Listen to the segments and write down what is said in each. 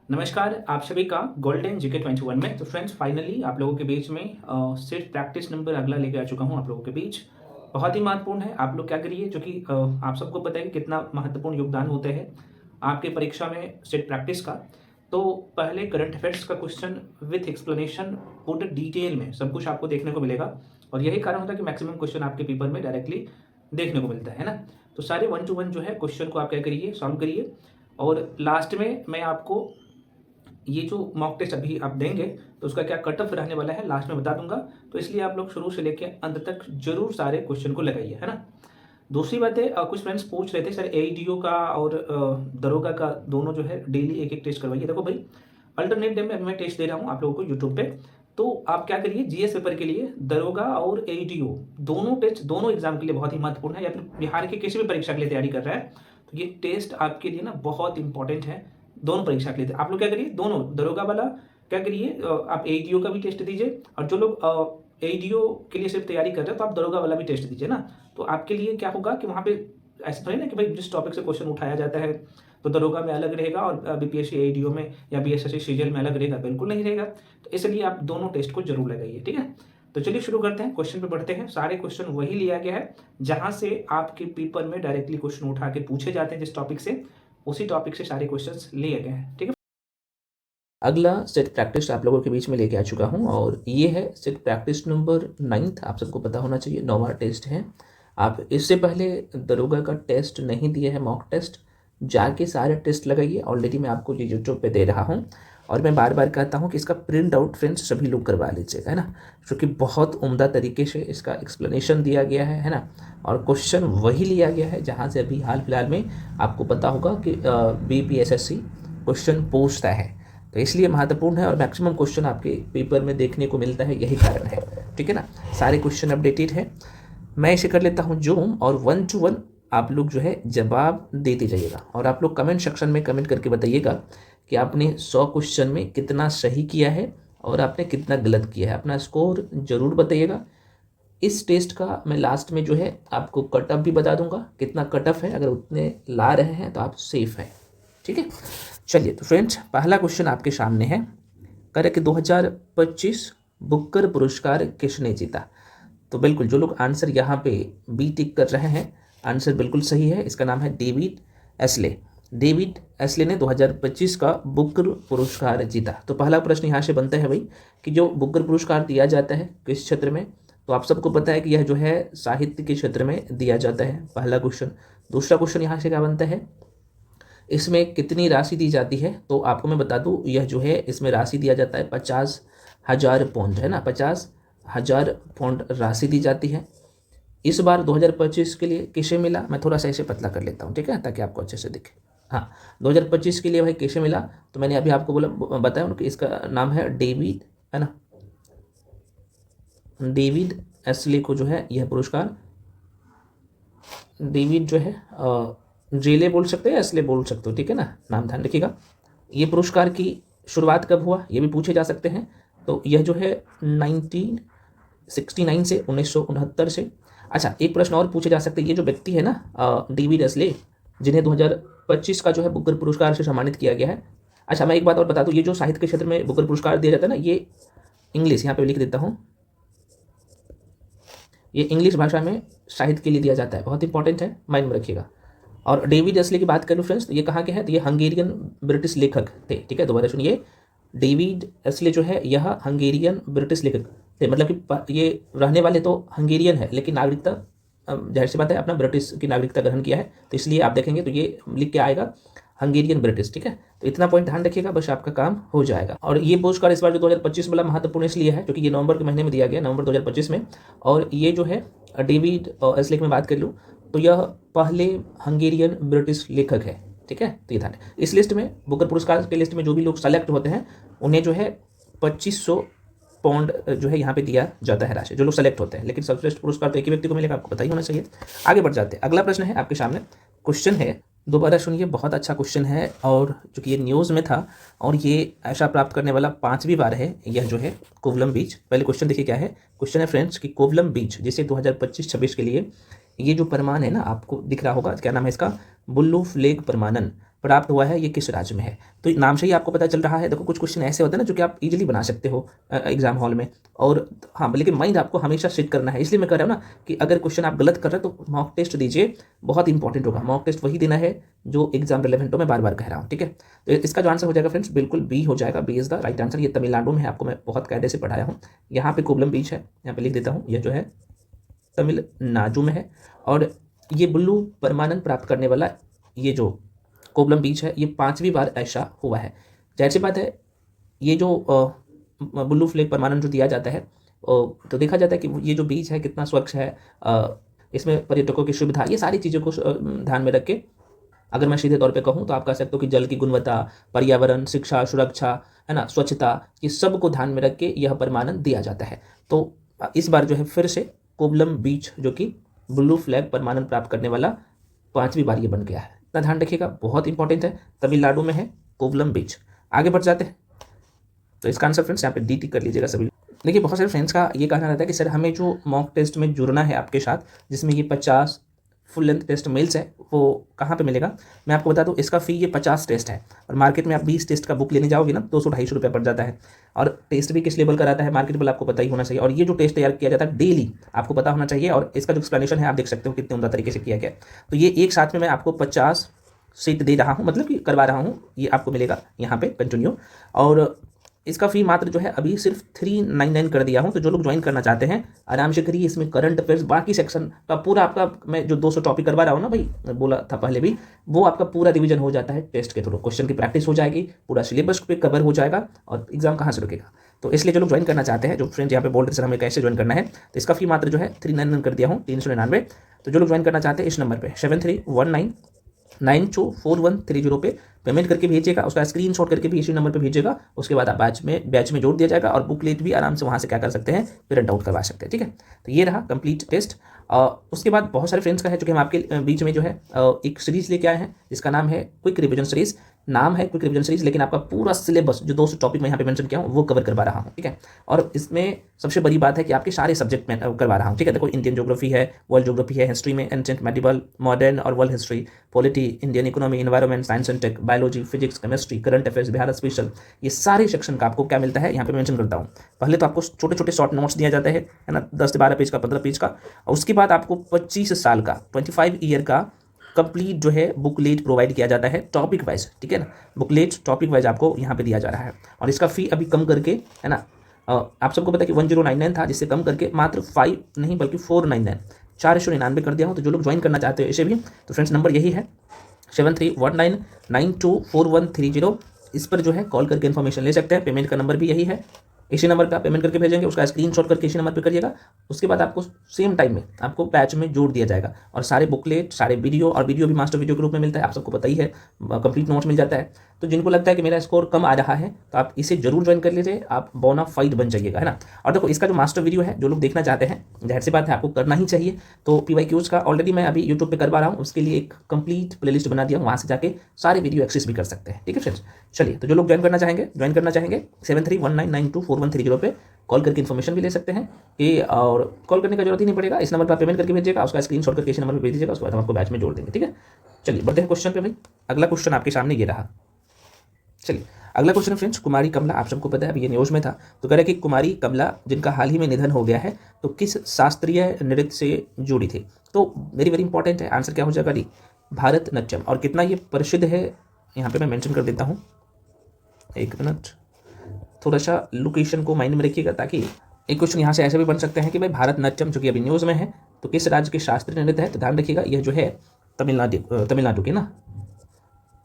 नमस्कार आप सभी का गोल्डन जीके 21 में। तो फ्रेंड्स फाइनली आप लोगों के बीच में सिर्फ प्रैक्टिस नंबर अगला लेके आ चुका हूँ आप लोगों के बीच। बहुत ही महत्वपूर्ण है, आप लोग क्या करिए, जो कि आप सबको पता है कि कितना महत्वपूर्ण योगदान होते हैं आपके परीक्षा में सिर्फ प्रैक्टिस का। तो पहले करंट अफेयर्स का क्वेश्चन विथ एक्सप्लेनेशन पूरे डिटेल में सब कुछ आपको देखने को मिलेगा, और यही कारण होता है कि मैक्सिमम क्वेश्चन आपके पेपर में डायरेक्टली देखने को मिलता है ना। तो सारे 1 to 1 जो है क्वेश्चन को आप क्या करिए, सॉल्व करिए, और लास्ट में मैं आपको ये जो मॉक टेस्ट अभी आप देंगे तो उसका क्या कट ऑफ रहने वाला है लास्ट में बता दूंगा। तो इसलिए आप लोग शुरू से लेकर अंत तक जरूर सारे क्वेश्चन को लगाइए, है ना। दूसरी बात है, कुछ फ्रेंड्स पूछ रहे थे सर एईडीओ का और दरोगा का दोनों जो है डेली एक एक टेस्ट करवाइए। देखो भाई, अल्टरनेट डे में अभी मैं टेस्ट दे रहा हूँ आप लोगों को यूट्यूब पे। तो आप क्या करिए, जीएस पेपर के लिए दरोगा और एईडीओ दोनों टेस्ट दोनों एग्जाम के लिए बहुत ही महत्वपूर्ण है, या फिर बिहार की किसी भी परीक्षा के लिए तैयारी कर रहा है तो ये टेस्ट आपके लिए ना बहुत इंपॉर्टेंट है। दोनों परीक्षा के लिए आप लोग क्या करिए, दोनों दरोगा वाला क्या करिए, आप एईडीओ का भी टेस्ट दीजिए, और जो लोग एईडीओ के लिए सिर्फ तैयारी कर रहे हैं तो आप दरोगा वाला भी टेस्ट दीजिए ना। तो आपके लिए क्या होगा कि वहाँ पे ऐसा थोड़ी ना कि भाई जिस टॉपिक से क्वेश्चन उठाया जाता है तो दरोगा में अलग रहेगा और बीपीएससी एईडीओ में या बीएसएससी सीजीएल में अलग रहेगा, बिल्कुल नहीं रहेगा। तो इसलिए आप दोनों टेस्ट को जरूर लगाइए, ठीक है। तो चलिए शुरू करते हैं, क्वेश्चन पे बढ़ते हैं। सारे क्वेश्चन वही लिया गया है जहां से आपके पेपर में डायरेक्टली क्वेश्चन उठा के पूछे जाते हैं, जिस टॉपिक से उसी टॉपिक से सारे क्वेश्चंस लिए गए हैं, ठीक है। अगला सेट प्रैक्टिस आप लोगों के बीच में लेके आ चुका हूं, और ये है सेट प्रैक्टिस नंबर 9। आप सबको पता होना चाहिए 9वां टेस्ट है। आप इससे पहले दरोगा का टेस्ट नहीं दिए है, मॉक टेस्ट जाके सारे टेस्ट लगाइए। ऑलरेडी मैं आपको ये यूट्यूब पे दे रहा हूँ, और मैं बार बार कहता हूँ कि इसका प्रिंट आउट फ्रेंड्स सभी लोग करवा लीजिएगा, है ना, क्योंकि बहुत उम्दा तरीके से इसका एक्सप्लेनेशन दिया गया है ना। और क्वेश्चन वही लिया गया है जहाँ से अभी हाल फिलहाल में आपको पता होगा कि बीपीएसएससी क्वेश्चन पूछता है। तो इसलिए महत्वपूर्ण है, और मैक्सिमम क्वेश्चन आपके पेपर में देखने को मिलता है, यही कारण है, ठीक है ना। सारे क्वेश्चन अपडेटेड है। मैं इसे कर लेता हूँ जूम, और 1 to 1 आप लोग जो है जवाब देते जाइएगा, और आप लोग कमेंट सेक्शन में कमेंट करके बताइएगा कि आपने 100 क्वेश्चन में कितना सही किया है और आपने कितना गलत किया है। अपना स्कोर जरूर बताइएगा। इस टेस्ट का मैं लास्ट में जो है आपको कट ऑफ भी बता दूंगा, कितना कट ऑफ है। अगर उतने ला रहे हैं तो आप सेफ हैं, ठीक है। चलिए तो फ्रेंड्स, पहला क्वेश्चन आपके सामने है, कह रहे कि 2025 बुकर पुरस्कार किसने जीता। तो बिल्कुल जो लोग आंसर यहाँ पे बी टिक कर रहे हैं, आंसर बिल्कुल सही है। इसका नाम है डेविड एस्ले। डेविड एस्ले ने 2025 का बुकर पुरस्कार जीता। तो पहला प्रश्न यहाँ से बनता है भाई कि जो बुकर पुरस्कार दिया जाता है किस क्षेत्र में, तो आप सबको पता है कि यह जो है साहित्य के क्षेत्र में दिया जाता है, पहला क्वेश्चन। दूसरा क्वेश्चन यहाँ से क्या बनता है, इसमें कितनी राशि दी जाती है। तो आपको मैं बता दूं, यह जो है इसमें राशि दिया जाता है 50,000 पौंड, है ना, 50,000 पौंड राशि दी जाती है। इस बार 2025 के लिए किसे मिला, मैं थोड़ा सा इसे पतला कर लेता हूँ, ठीक है, ताकि आपको अच्छे से दिखे। हाँ, 2025 के लिए भाई किसे मिला, तो मैंने अभी आपको बताया कि इसका नाम है डेविड, है ना, डेविड एस्ले को जो है यह पुरस्कार, डेविड जो है जेले बोल सकते हैं, एस्ले बोल सकते हो, ठीक है ना, नाम ध्यान रखिएगा। ये पुरस्कार की शुरुआत कब हुआ ये भी पूछे जा सकते हैं। तो यह जो है 1969 से 1969 से। अच्छा, एक प्रश्न और पूछे जा सकते हैं, ये जो व्यक्ति है ना डेविड एस्ले, जिन्हें 2025 का जो है बुकर पुरस्कार से सम्मानित किया गया है। अच्छा, मैं एक बात और बता दूं, ये जो साहित्य के क्षेत्र में बुकर पुरस्कार दिया जाता है ना, ये इंग्लिश, यहाँ पे लिख देता हूँ, ये इंग्लिश भाषा में साहित्य के लिए दिया जाता है, बहुत इंपॉर्टेंट है, माइंड में रखिएगा। और डेविड एस्ले की बात करूँ फ्रेंड्स, तो ये कहाँ के हैं, तो ये हंगेरियन ब्रिटिश लेखक थे, ठीक है, दोबारा सुनिए। डेविड एस्ले जो है यह हंगेरियन ब्रिटिश लेखक थे, मतलब कि ये रहने वाले तो हंगेरियन है, लेकिन नागरिकता जाहिर सी बात है अपना ब्रिटिश की नागरिकता ग्रहण किया है। तो इसलिए आप देखेंगे तो ये लिख के आएगा हंगेरियन ब्रिटिश, ठीक है। तो इतना पॉइंट ध्यान रखिएगा, बस आपका काम हो जाएगा। और ये पुरस्कार इस बार जो 2025 वाला महत्वपूर्ण इसलिए है क्योंकि ये नवंबर के महीने में दिया गया, नवंबर 2025 में। और ये जो है डेविड एस्ले की मैं बात कर लूँ तो यह पहले हंगेरियन ब्रिटिश लेखक है, ठीक है। तो ये ध्यान, इस लिस्ट में बुकर पुरस्कार के लिस्ट में जो भी लोग सेलेक्ट होते हैं उन्हें जो है 2500 पाउंड जो है यहाँ पे दिया जाता है राशि, जो लोग सेलेक्ट होते हैं। लेकिन सर्वश्रेष्ठ पुरस्कार तो एक ही व्यक्ति को मिलेगा, आपको पता ही होना चाहिए। आगे बढ़ जाते हैं, अगला प्रश्न है आपके सामने, क्वेश्चन है, दोबारा सुनिए, बहुत अच्छा क्वेश्चन है, और चूंकि ये न्यूज़ में था और ये ऐसा प्राप्त करने वाला 5वीं बार है, यह जो है कोवलम बीच। पहले क्वेश्चन देखिए क्या है, क्वेश्चन है फ्रेंड्स कि कोवलम बीच जिसे 2025-26 के लिए ये जो प्रमाण है ना, आपको दिख रहा होगा, क्या नाम है इसका, बुल्लू फ्लेग प्रमाणन प्राप्त हुआ है ये किस राज्य में है। तो नाम से ही आपको पता चल रहा है। देखो कुछ क्वेश्चन ऐसे होते हैं ना जो कि आप इजीली बना सकते हो एग्जाम हॉल में, और हाँ लेकिन माइंड आपको हमेशा सेट करना है। इसलिए मैं कह रहा हूँ ना कि अगर क्वेश्चन आप गलत कर रहे हैं तो मॉक टेस्ट दीजिए, बहुत इंपॉर्टेंट होगा। मॉक टेस्ट वही देना है जो एग्जाम रिलेवेंट हो, मैं बार बार कह रहा हूँ, ठीक है। तो इसका जो आंसर हो जाएगा फ्रेंड्स बिल्कुल बी हो जाएगा। B is the right answer. ये तमिलनाडु में है, आपको मैं बहुत कायदे से पढ़ाया हूँ। यहाँ पे कोवलम बीच है, यहाँ पे लिख देता हूँ, यह जो है तमिलनाडु में है। और ये ब्लू परमानंद प्राप्त करने वाला ये जो कोवलम बीच है ये 5वीं बार ऐसा हुआ है। जाहिर सी बात है ये जो ब्लू फ्लैग परमानंद जो दिया जाता है तो देखा जाता है कि ये जो बीच है कितना स्वच्छ है, इसमें पर्यटकों की सुविधा, ये सारी चीज़ों को ध्यान में रख के अगर मैं सीधे तौर पे कहूँ तो आप कह सकते हो कि जल की गुणवत्ता, पर्यावरण, शिक्षा, सुरक्षा, है ना, स्वच्छता, ये सब को ध्यान में रख के यह परमानंद दिया जाता है। तो इस बार जो है फिर से कोवलम बीच जो कि ब्लू फ्लैग परमानंद प्राप्त करने वाला 5वीं बार ये बन गया है। इतना ध्यान रखिएगा, बहुत इंपॉर्टेंट है। तमिलनाडु में है कोवलम बीच। आगे बढ़ जाते हैं। तो इसका आंसर फ्रेंड्स यहाँ पे डी टिक कर लीजिएगा सभी। देखिए बहुत सारे फ्रेंड्स का ये कहना रहता है कि सर हमें जो मॉक टेस्ट में जुड़ना है आपके साथ, जिसमें ये 50 फुल लेंथ टेस्ट मेल्स है, वो कहाँ पे मिलेगा। मैं आपको बता दूं इसका फ़ी ये 50 टेस्ट है, और मार्केट में आप 20 टेस्ट का बुक लेने जाओगे ना 200-250 रुपये पड़ जाता है। और टेस्ट भी किस लेवल का रहता है मार्केट लेवल आपको पता ही होना चाहिए। और ये जो टेस्ट तैयार किया जाता है डेली आपको पता होना चाहिए, और इसका जो एक्सप्लेनेशन है आप देख सकते हो कितने उम्दा तरीके से किया गया। तो ये एक साथ में मैं आपको 50 सीट दे रहा हूँ, मतलब कि करवा रहा हूँ, ये आपको मिलेगा यहाँ पे कंटिन्यू। और इसका फ़ी मात्र जो है अभी सिर्फ 399 कर दिया हूँ। तो जो लोग ज्वाइन करना चाहते हैं आराम से करिए। इसमें करंट अफेयर्स बाकी सेक्शन का पूरा आपका, मैं जो 200 टॉपिक करवा रहा हूँ ना भाई, बोला था पहले भी, वो आपका पूरा रिवीजन हो जाता है टेस्ट के थ्रू। क्वेश्चन की प्रैक्टिस हो जाएगी, पूरा सिलेबस पे कवर हो जाएगा, और एग्जाम कहाँ से रुकेगा। तो इसलिए जो लोग ज्वाइन करना चाहते हैं, जो फ्रेंड्स यहाँ पे बोल रहे सर हमें कैसे ज्वाइन करना है, तो इसका फ़ी मात्र जो है 399 कर दिया हूँ, 399। तो जो लोग ज्वाइन करना चाहते हैं इस नंबर पर 7319924130 पे पेमेंट करके भेजिएगा, उसका स्क्रीनशॉट करके भी इसी नंबर पे भेजिएगा। उसके बाद आप बैच में जोड़ दिया जाएगा, और बुकलेट भी आराम से वहाँ से क्या कर सकते हैं, प्रिंट आउट करवा सकते हैं, ठीक है। तो ये रहा कंप्लीट टेस्ट। उसके बाद बहुत सारे फ्रेंड्स का है, जो कि हम आपके बीच में जो है एक सीरीज़ लेके आए हैं जिसका नाम है क्विक रिविजन सीरीज़। नाम है क्विक रिविजन सीरीज़, लेकिन आपका पूरा सिलेबस जो 200 टॉपिक मैं यहाँ पे मेंशन किया हूँ वो कवर करवा रहा हूँ, ठीक है। और इसमें सबसे बड़ी बात है कि आपके सारे सब्जेक्ट में करवा रहा हूँ, ठीक है। देखो इंडियन ज्योग्राफी है, वर्ल्ड ज्योग्राफी है, हिस्ट्री में एंशिएंट, मेडिवल, मॉडर्न और world history, polity, Indian economy, environment, science and tech, biology, physics, chemistry, current affairs, Bihar special, ये सारे सेक्शन का आपको क्या मिलता है यहाँ पे मेंशन करता हूँ। पहले तो आपको छोटे छोटे शॉर्ट नोट्स दिया जाता है ना, 10 से 12 पेज का, 15 पेज का। और उसके बाद आपको 25 साल का 25 ईयर का कंप्लीट जो है बुकलेट प्रोवाइड किया जाता है टॉपिक वाइज, ठीक है ना। बुकलेट टॉपिक वाइज आपको यहाँ पे दिया जा रहा है, और इसका फ़ी अभी कम करके, है ना, आप सबको पता है कि 1099 था, जिससे कम करके मात्र 5 नहीं बल्कि 499 499 कर दिया हूँ। तो जो लोग ज्वाइन करना चाहते हो इसे भी, तो फ्रेंड्स नंबर यही है 7319924130। इस पर जो है कॉल करके इन्फॉर्मेशन ले सकते हैं। पेमेंट का नंबर भी यही है, इसी नंबर पे आप पेमेंट करके भेजेंगे, उसका स्क्रीनशॉट करके इसी नंबर पे करिएगा। उसके बाद आपको सेम टाइम में आपको बैच में जोड़ दिया जाएगा, और सारे बुकलेट, सारे वीडियो, और वीडियो भी मास्टर वीडियो ग्रुप में मिलता है, आप सबको पता ही है, कंप्लीट नोट्स मिल जाता है। तो जिनको लगता है कि मेरा स्कोर कम आ रहा है तो आप इसे जरूर ज्वाइन कर लीजिए, आप बोनाफाइड बन जाइएगा, है ना। और देखो इसका जो मास्टर वीडियो है, जो लोग देखना चाहते हैं, जाहिर सी बात है आपको करना ही चाहिए। तो PYQs का ऑलरेडी मैं अभी यूट्यूब पे करवा रहा हूँ, उसके लिए एक कंप्लीट प्लेलिस्ट बना दिया हूँ, वहाँ से जाके सारे वीडियो एक्सेस भी कर सकते हैं, ठीक है फ्रेंड्स। चलिए, तो जो लोग ज्वाइन करना चाहेंगे 7319924130 पे कॉल करके इन्फॉर्मेशन भी ले सकते हैं कि, और कॉल करने का जरूरत ही नहीं पड़ेगा, इस नंबर पर पेमेंट करके भेजिएगा, उसका स्क्रीनशॉट करके इस नंबर पर भेज दीजिएगा, उसके बाद हम आपको बैच में जोड़ देंगे, ठीक है। चलिए बढ़ते हैं क्वेश्चन पे भाई। अगला क्वेश्चन आपके सामने ये रहा। चलिए अगला क्वेश्चन फ्रेंड्स, कुमारी कमला, आप सबको पता है अभी ये न्यूज़ में था। तो कह रहे कि कुमारी कमला जिनका हाल ही में निधन हो गया है, तो किस शास्त्रीय नृत्य से जुड़ी थी। तो वेरी वेरी इंपॉर्टेंट है, आंसर क्या हो जाएगा डी, भारतनाट्यम। और कितना ये प्रसिद्ध है यहाँ पे मैं मेंशन कर देता हूँ, एक मिनट, थोड़ा सा लोकेशन को माइंड में रखिएगा, ताकि एक क्वेश्चन यहाँ से ऐसे भी बन सकते हैं कि भाई भारतनाट्यम जो कि अभी न्यूज़ में है, तो किस राज्य के शास्त्रीय नृत्य है। तो ध्यान रखिएगा यह जो है तमिलनाडु की ना,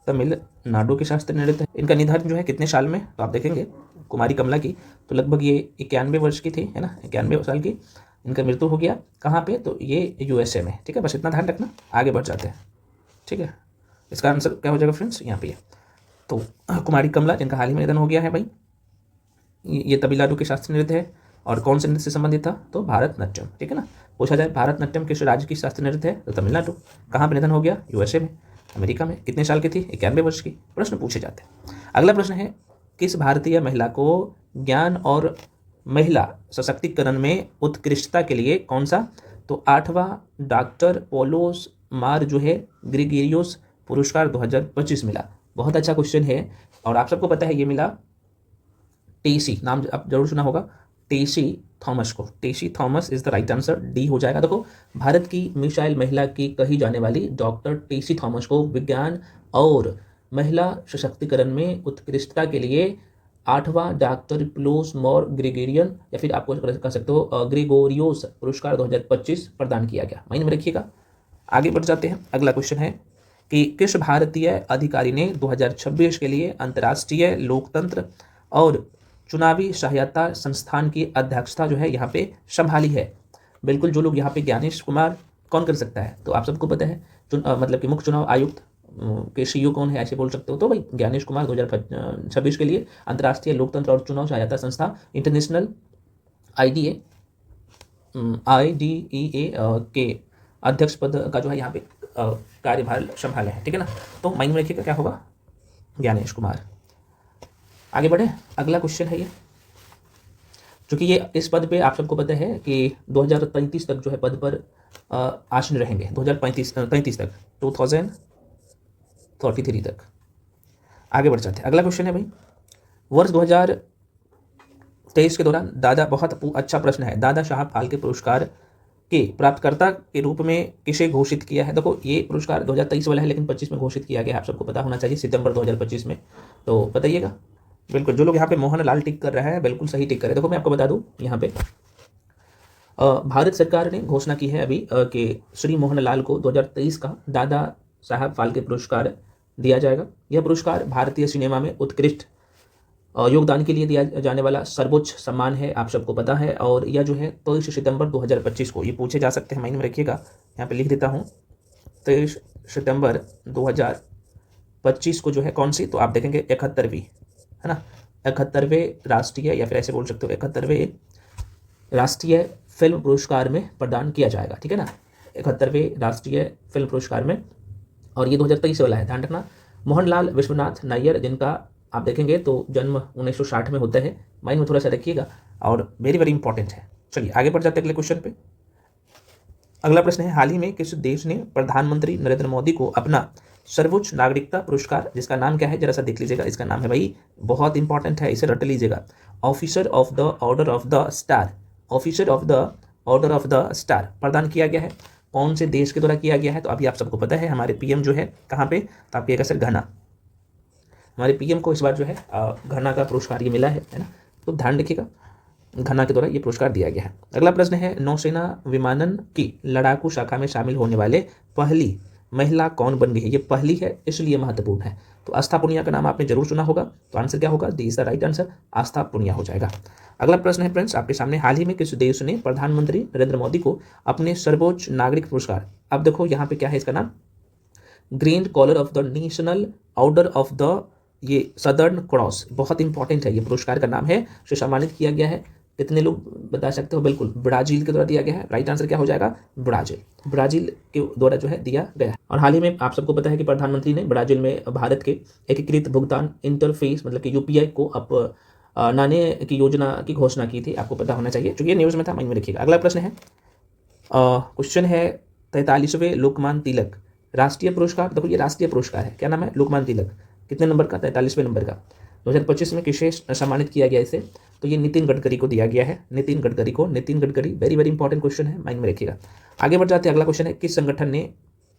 तमिलनाडु के शास्त्रीय नृत्य। इनका निधन जो है कितने साल में, तो आप देखेंगे कुमारी कमला की तो लगभग ये 91 वर्ष की थी, है ना, 91 साल की इनका मृत्यु हो गया। कहाँ पे, तो ये USA में, ठीक है। बस इतना ध्यान रखना, आगे बढ़ जाते हैं, ठीक है। इसका आंसर क्या हो जाएगा फ्रेंड्स, यहाँ पे तो कुमारी कमला जिनका हाल ही में निधन हो गया है भाई, ये तमिलनाडु के शास्त्रीय नृत्य है। और कौन से नृत्य से संबंधित था, तो भारतनाट्यम, ठीक है ना। पूछा जाए भारतनाट्यम किस राज्य की शास्त्रीय नृत्य है, तो तमिलनाडु। कहाँ पे निधन हो गया, USA में, अमेरिका में। कितने साल की थी, 91 वर्ष की। प्रश्न पूछे जाते हैं। अगला प्रश्न है, किस भारतीय महिला को ज्ञान और महिला सशक्तिकरण में उत्कृष्टता के लिए कौन सा, तो 8वां डॉक्टर पोलोस मार जो है ग्रेगोरियोस पुरस्कार 2025 मिला? बहुत अच्छा क्वेश्चन है और आप सबको पता है ये मिला टेसी, नाम आप जरूर सुना होगा, टेसी थॉमस को। Tessy Thomas is the right answer, D हो जाएगा। देखो, भारत की मिसाइल महिला की कही जाने वाली डॉक्टर टेसी थॉमस को विज्ञान और महिला सशक्तिकरण में उत्कृष्टता के लिए 8वां डॉक्टर प्लोस मॉर ग्रेगोरियन या फिर आपको कह सकते हो ग्रेगोरियोस पुरस्कार 2025 प्रदान किया गया। माइंड में रखिएगा। आगे बढ़ जाते हैं। अगला क्वेश्चन है कि किस भारतीय अधिकारी ने 2026 के लिए अंतर्राष्ट्रीय लोकतंत्र और चुनावी सहायता संस्थान की अध्यक्षता जो है यहाँ पे संभाली है? बिल्कुल, जो लोग यहाँ पे ज्ञानेश कुमार कौन कर सकता है? तो आप सबको पता है मतलब कि मुख्य चुनाव आयुक्त के सीईओ कौन है, ऐसे बोल सकते हो तो भाई ज्ञानेश कुमार 2026 के लिए अंतर्राष्ट्रीय लोकतंत्र और चुनाव सहायता संस्था इंटरनेशनल IDEA के अध्यक्ष पद का जो है यहाँ पे कार्यभार संभाले हैं। ठीक है ना, तो माइंड में रखिएगा क्या होगा, ज्ञानेश कुमार। आगे बढ़े। अगला क्वेश्चन है ये, क्योंकि ये इस पद पे आप सबको पता है कि 2033 तक जो है पद पर आसीन रहेंगे। 2035 तक 2033 तक। आगे बढ़ जाते हैं। अगला क्वेश्चन है भाई, वर्ष 2023 के दौरान दादा, बहुत अच्छा प्रश्न है, दादा साहब फाल्के पुरस्कार के प्राप्तकर्ता के रूप में किसे घोषित किया है? देखो, ये पुरस्कार 2023 वाला है लेकिन 25 में घोषित किया गया है, आप सबको पता होना चाहिए, सितंबर 2025 में। तो बताइएगा। बिल्कुल, जो लोग यहाँ पे मोहन लाल टिक कर रहे हैं बिल्कुल सही टिक कर रहे हैं। देखो, मैं आपको बता दूं यहाँ पे भारत सरकार ने घोषणा की है अभी कि श्री मोहन लाल को 2023 का दादा साहब फाल्के पुरस्कार दिया जाएगा। यह पुरस्कार भारतीय सिनेमा में उत्कृष्ट योगदान के लिए दिया जाने वाला सर्वोच्च सम्मान है, आप सबको पता है। और यह जो है 23 सितंबर 2025 को, ये पूछे जा सकते हैं, माइंड में रखिएगा। यहाँ पे लिख देता हूँ 23 सितंबर 2025 को जो है कौन सी, तो आप देखेंगे 71वीं, है ना, 71वें राष्ट्रीय या फिर ऐसे बोल सकते हो 71वें राष्ट्रीय फिल्म पुरस्कार में प्रदान किया जाएगा। ठीक है ना, 71वें राष्ट्रीय फिल्म पुरस्कार में। और ये 2023 वाला है, ध्यान रखना। मोहनलाल विश्वनाथ नायर, जिनका आप देखेंगे तो जन्म 1960 में होता है, माइंड में थोड़ा सा रखिएगा और वेरी वेरी इंपॉर्टेंट है। चलिए आगे बढ़ जाते हैं अगले क्वेश्चन पे। अगला प्रश्न है, हाल ही में किस देश ने प्रधानमंत्री नरेंद्र मोदी को अपना सर्वोच्च नागरिकता पुरस्कार, जिसका नाम क्या है जरा सा देख लीजिएगा, इसका नाम है भाई, बहुत इंपॉर्टेंट है, इसे रट लीजिएगा, officer of the order of the star, officer of the order of the star प्रदान किया गया है। कौन से देश के द्वारा किया गया है? तो अभी आप सबको पता है, हमारे पीएम जो है कहाँ पे, तो आपके एक सर घना, हमारे पीएम को इस बार जो है घना का पुरस्कार ये मिला है ना, तो ध्यान रखिएगा, घना के द्वारा ये पुरस्कार दिया गया है। अगला प्रश्न है, नौसेना विमानन की लड़ाकू शाखा में शामिल होने वाले पहली महिला कौन बन गई है? ये पहली है इसलिए महत्वपूर्ण है। तो आस्था पुनिया का नाम आपने जरूर सुना होगा, तो आंसर क्या होगा, D is the right answer, Astha Punia हो जाएगा। अगला प्रश्न है फ्रेंड्स आपके सामने, हाल ही में किस देश ने प्रधानमंत्री नरेंद्र मोदी को अपने सर्वोच्च नागरिक पुरस्कार, अब देखो यहाँ पे क्या है इसका नाम, green collar of the national order of the ये सदर्न क्रॉस, बहुत इंपॉर्टेंट है, ये पुरस्कार का नाम है, जो सम्मानित किया गया है। कितने लोग बता सकते हो? बिल्कुल, ब्राजील के द्वारा दिया गया है। राइट आंसर क्या हो जाएगा, ब्राजील, ब्राजील के द्वारा जो है दिया गया है। और हाल ही में आप सबको पता है कि प्रधानमंत्री ने ब्राजील में भारत के एकीकृत भुगतान इंटरफेस मतलब कि यूपीआई को अपनाने की योजना की घोषणा की थी, आपको पता होना चाहिए, क्योंकि ये न्यूज़ में था, माइंड में रखिएगा। अगला प्रश्न है, क्वेश्चन है 43वें लोकमान्य तिलक राष्ट्रीय पुरस्कार, देखो ये राष्ट्रीय पुरस्कार है, क्या नाम है, लोकमान्य तिलक, कितने नंबर का, 43वें नंबर का, 2025 में किसे सम्मानित किया गया इसे? तो ये नितिन गडकरी को दिया गया है, नितिन गडकरी को, Nitin Gadkari, very very important question है, माइंड में रखिएगा। आगे बढ़ जाते हैं। अगला क्वेश्चन है, किस संगठन ने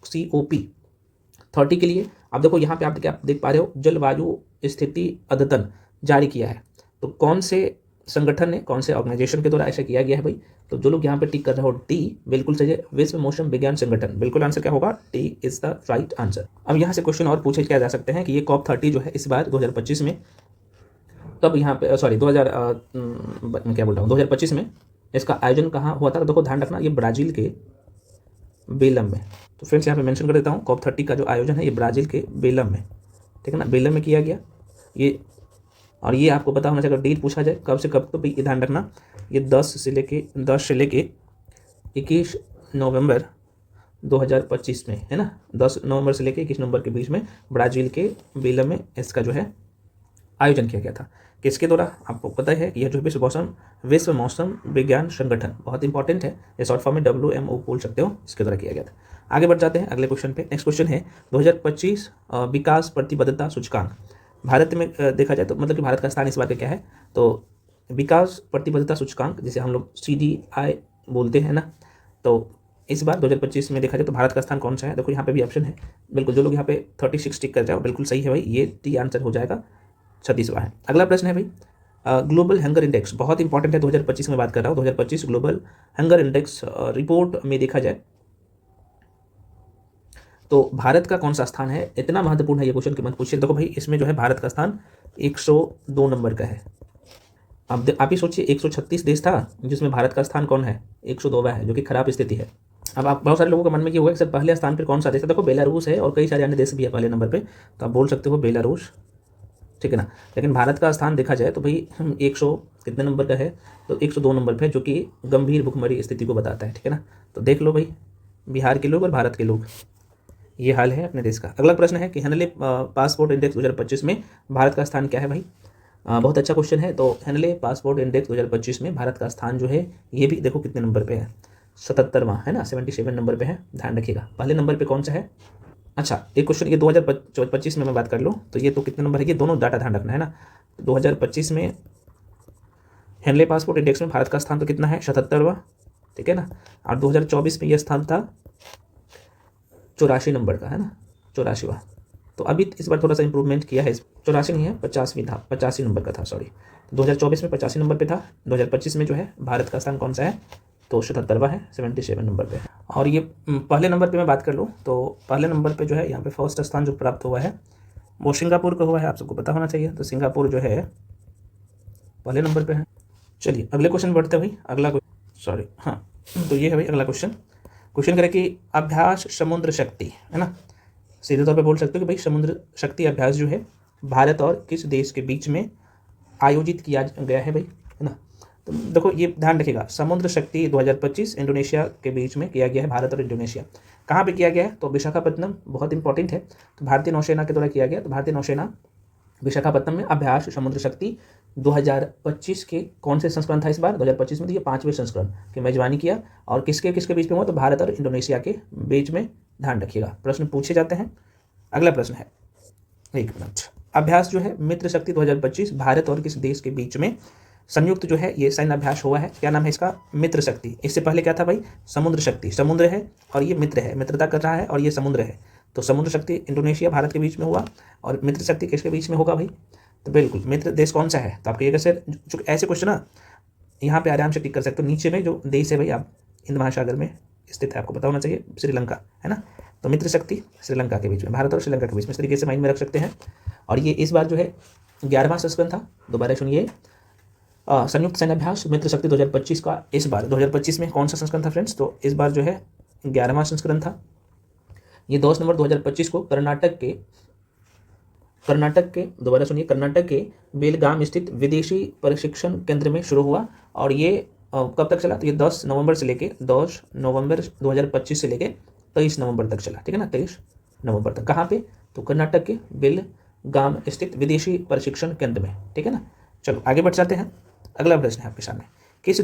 COP30 के लिए, अब देखो यहाँ पे आप देख पा रहे हो, जलवायु स्थिति अद्यतन जारी किया है, तो कौन से संगठन ने, कौन से ऑर्गेनाइजेशन के द्वारा ऐसा किया गया है भाई? तो जो लोग यहाँ पे टिक कर रहे हो डी, बिल्कुल सही है, विश्व मौसम विज्ञान संगठन, बिल्कुल आंसर क्या होगा, D is the right answer. अब यहाँ से क्वेश्चन और पूछे क्या जा सकते हैं कि ये COP30 जो है इस बार 2025 में, तब यहाँ पे सॉरी 2025 में इसका आयोजन कहाँ हुआ था? देखो ध्यान रखना, ये ब्राज़ील के बेलम में, तो फ्रेंड्स यहाँ पे मेंशन कर देता हूँ, COP30 का जो आयोजन है ये ब्राज़ील के बेलम में, ठीक है ना, बेलम में किया गया ये। और ये आपको पता होना चाहिए, अगर डेट पूछा जाए कब से कब, तो भाई ध्यान रखना, ये 10 से लेके 21 नवंबर 2025 में, है ना, 10 नवंबर से लेके 21 नवंबर के बीच में ब्राज़ील के बेलम में इसका जो है आयोजन किया गया था। किसके द्वारा? आपको पता है कि यह जो विश्व मौसम विज्ञान संगठन, बहुत इंपॉर्टेंट है, ये शॉर्ट फॉर्म में WMO बोल सकते हो, इसके द्वारा किया गया था। आगे बढ़ जाते हैं अगले क्वेश्चन पे। नेक्स्ट क्वेश्चन है 2025 विकास प्रतिबद्धता सूचकांक। भारत में देखा जाए तो मतलब कि भारत का स्थान इस बार का क्या है, तो विकास प्रतिबद्धता सूचकांक जिसे हम लोग CDI बोलते हैं ना, तो इस बार 2025 में देखा जाए तो भारत का स्थान कौन सा है। देखो यहाँ पे भी ऑप्शन है, बिल्कुल जो लोग यहाँ पे 36 टिक कर जाओ बिल्कुल सही है भाई, ये टी आंसर हो जाएगा, 36वां है। अगला प्रश्न है भाई ग्लोबल हंगर इंडेक्स, बहुत इंपॉर्टेंट है, 2025 में बात कर रहा हूँ। 2025 ग्लोबल हंगर इंडेक्स रिपोर्ट में देखा जाए तो भारत का कौन सा स्थान है। इतना महत्वपूर्ण है ये क्वेश्चन कि मत पूछिए। देखो भाई इसमें जो है भारत का स्थान 102 नंबर का है। अब आप ही सोचिए 136 देश था जिसमें भारत का स्थान कौन है, 102वां है, जो कि खराब स्थिति है। अब आप बहुत सारे लोगों के मन में ये हुआ कि सर पहले स्थान पर कौन सा देश है। देखो बेलारूस है और कई सारे अन्य देश भी है पहले नंबर पे, तो आप बोल सकते हो बेलारूस, ठीक है ना। लेकिन भारत का स्थान देखा जाए तो भाई 100 कितने नंबर का है, तो 102 नंबर पे, जो कि गंभीर भुखमरी स्थिति को बताता है, ठीक है ना। तो देख लो भाई बिहार के लोग और भारत के लोग, ये हाल है अपने देश का। अगला प्रश्न है कि हेनले पासपोर्ट इंडेक्स 2025 में भारत का स्थान क्या है भाई। बहुत अच्छा क्वेश्चन है। तो हेनले पासपोर्ट इंडेक्स 2025 में भारत का स्थान जो है ये भी देखो कितने नंबर पे है, 77वां है ना, 77 नंबर पे है, ध्यान रखिएगा। पहले नंबर पे कौन सा है। अच्छा एक क्वेश्चन ये 2025 में मैं बात कर लूँ तो ये तो कितने नंबर है, ये दोनों डाटा ध्यान रखना है ना। 2025 में हेनले पासपोर्ट इंडेक्स में भारत का स्थान तो कितना है, 77वां, ठीक है ना। और 2024 में यह स्थान था 84 नंबर का, है ना, 84वां। तो अभी इस बार थोड़ा सा इंप्रूवमेंट किया है, 84 नहीं है 85 था, 85 नंबर का था, सॉरी। 2024 में 85 नंबर पे था, 2025 में जो है भारत का स्थान कौन सा है, तो 77वां है, 77 नंबर पे। और ये पहले नंबर पे मैं बात कर लूँ तो पहले नंबर पे जो है यहाँ पे फर्स्ट स्थान जो प्राप्त हुआ है वो सिंगापुर का हुआ है, आप सबको पता होना चाहिए। तो सिंगापुर जो है पहले नंबर पे है। चलिए अगले क्वेश्चन बढ़ते हैं भाई। अगला सॉरी हाँ, तो ये है भाई अगला क्वेश्चन। क्वेश्चन करें कि अभ्यास समुद्र शक्ति, है ना, सीधे तौर पे बोल सकते हो कि भाई समुद्र शक्ति अभ्यास जो है भारत और किस देश के बीच में आयोजित किया गया है भाई, है ना। तो देखो ये ध्यान रखिएगा, समुद्र शक्ति 2025 इंडोनेशिया के बीच में किया गया है, भारत और इंडोनेशिया। कहाँ पे किया गया है, तो विशाखापट्टनम, बहुत इंपॉर्टेंट है। तो भारतीय नौसेना के द्वारा किया गया। तो भारतीय नौसेना विशाखापट्टनम में अभ्यास समुद्र शक्ति 2025 के कौन से संस्करण था इस बार, 2025 में तो ये 5वें संस्करण की मेजबानी किया। और किसके किसके बीच में हुआ, तो भारत और इंडोनेशिया के बीच में, ध्यान रखिएगा। प्रश्न पूछे जाते हैं। अगला प्रश्न है, एक मिनट, अभ्यास जो है मित्र शक्ति 2025 भारत और किस देश के बीच में संयुक्त जो है ये सैन्य अभ्यास हुआ है, क्या नाम है इसका, मित्र शक्ति। इससे पहले क्या था भाई, समुद्र शक्ति, समुद्र है और ये मित्र है, मित्रता कर रहा है, और ये समुद्र है। तो समुद्र शक्ति इंडोनेशिया भारत के बीच में हुआ, और मित्र शक्ति किसके बीच में होगा भाई, तो बिल्कुल मित्र देश कौन सा है। तो आप कहिएगा सर जो ऐसे क्वेश्चन ना यहाँ पे आराम से टिक कर सकते हो। नीचे में जो देश है भाई आप हिंद महासागर में स्थित है, आपको पता होना चाहिए, श्रीलंका, है ना। तो मित्र शक्ति श्रीलंका के बीच में, भारत और श्रीलंका के बीच में, इस तरीके से माइंड में रख सकते हैं। और ये इस बार जो है 11वां संस्करण था, दोबारा सुनिए, संयुक्त सैन्य अभ्यास मित्र शक्ति 2025 का। इस बार 2025 में कौन सा संस्करण था फ्रेंड्स, तो इस बार जो है 11वां संस्करण था। ये 10 नवंबर 2025 को कर्नाटक के दोबारा सुनिए, कर्नाटक के बेलगाम स्थित विदेशी प्रशिक्षण केंद्र में शुरू हुआ। और ये कब तक चला, तो ये 10 नवंबर 2025 से लेके 23 नवंबर तक चला, ठीक है ना, 23 नवंबर तक। कहाँ पे, तो कर्नाटक के बेलगाम स्थित विदेशी प्रशिक्षण केंद्र में, ठीक है ना। चलो आगे बढ़ जाते हैं। अगला प्रश्न है आपके सामने, किस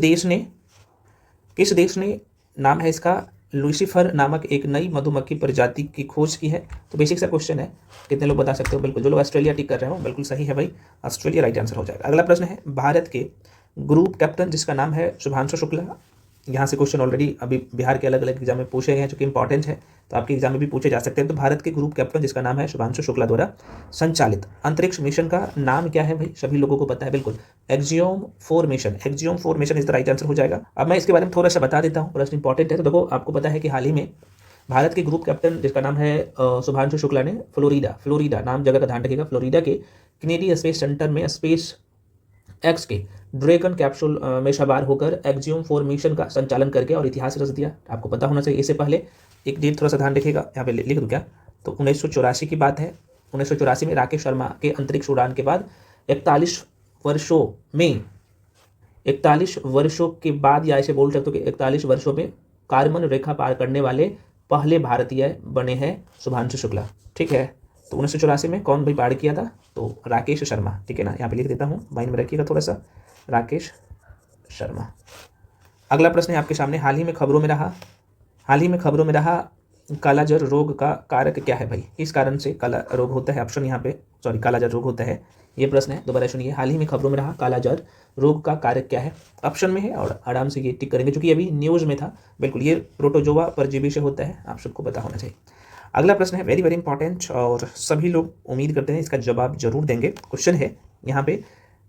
देश ने नाम है इसका, लूसीफर नामक एक नई मधुमक्खी प्रजाति की खोज की है। तो बेसिक सा क्वेश्चन है, कितने लोग बता सकते हो, बिल्कुल जो लोग ऑस्ट्रेलिया टिक कर रहे हो बिल्कुल सही है भाई, ऑस्ट्रेलिया राइट आंसर हो जाएगा। अगला प्रश्न है, भारत के ग्रुप कैप्टन जिसका नाम है शुभांशु शुक्ला। यहाँ से क्वेश्चन ऑलरेडी अभी बिहार के अलग अलग एग्जाम में पूछे गए हैं, जो कि इंपॉर्टेंट है, तो आपके एग्जाम में भी पूछे जा सकते हैं। तो भारत के ग्रुप कैप्टन जिसका नाम है शुभांशु शुक्ला द्वारा संचालित अंतरिक्ष मिशन का नाम क्या है भाई, सभी लोगों को पता है, बिल्कुल axiom 4 mission, axiom 4 mission is the right answer हो जाएगा। अब मैं इसके बारे में थोड़ा सा बता देता हूँ, प्रश्न इंपॉर्टेंट है। तो देखो आपको पता है कि हाल ही में भारत के ग्रुप कैप्टन जिसका नाम है शुभांशु शुक्ला ने फ्लोरिडा नाम जगह का ध्यान रखिएगा, फ्लोरिडा के कैनेडी स्पेस सेंटर में स्पेस एक्स के ड्रैगन कैप्सूल में सवार होकर एक्सियोम 4 मिशन का संचालन करके और इतिहास रच दिया। आपको पता होना चाहिए। इससे पहले एक डेट थोड़ा सा ध्यान रखिएगा, यहाँ पे लिख दूँ क्या, तो 1984 की बात है। 1984 में राकेश शर्मा के अंतरिक्ष उड़ान के बाद 41 वर्षों के बाद, या ऐसे बोल सकते हो कि 41 वर्षों में कार्बन रेखा पार करने वाले पहले भारतीय बने हैं शुभांशु शुक्ला, ठीक है। तो 1984 में कौन भाई पार किया था, तो राकेश शर्मा, ठीक है ना, यहाँ पे लिख देता हूँ, माइंड में रखिएगा थोड़ा सा, राकेश शर्मा। अगला प्रश्न है आपके सामने, हाल ही में खबरों में रहा कालाजार रोग का कारक क्या है भाई? किस कारण से काला रोग होता है? ऑप्शन यहाँ पे कालाजार रोग होता है, ये प्रश्न है। दोबारा सुनिए, हाल ही में खबरों में रहा कालाजार रोग का कारक क्या है? ऑप्शन में है और आराम से ये टिक करेंगे क्योंकि अभी न्यूज़ में था। बिल्कुल, ये प्रोटोजोआ परजीवी से होता है, आप सबको पता होना चाहिए। अगला प्रश्न है वेरी वेरी इंपॉर्टेंट और सभी लोग उम्मीद करते हैं इसका जवाब जरूर देंगे। क्वेश्चन है यहाँ पे,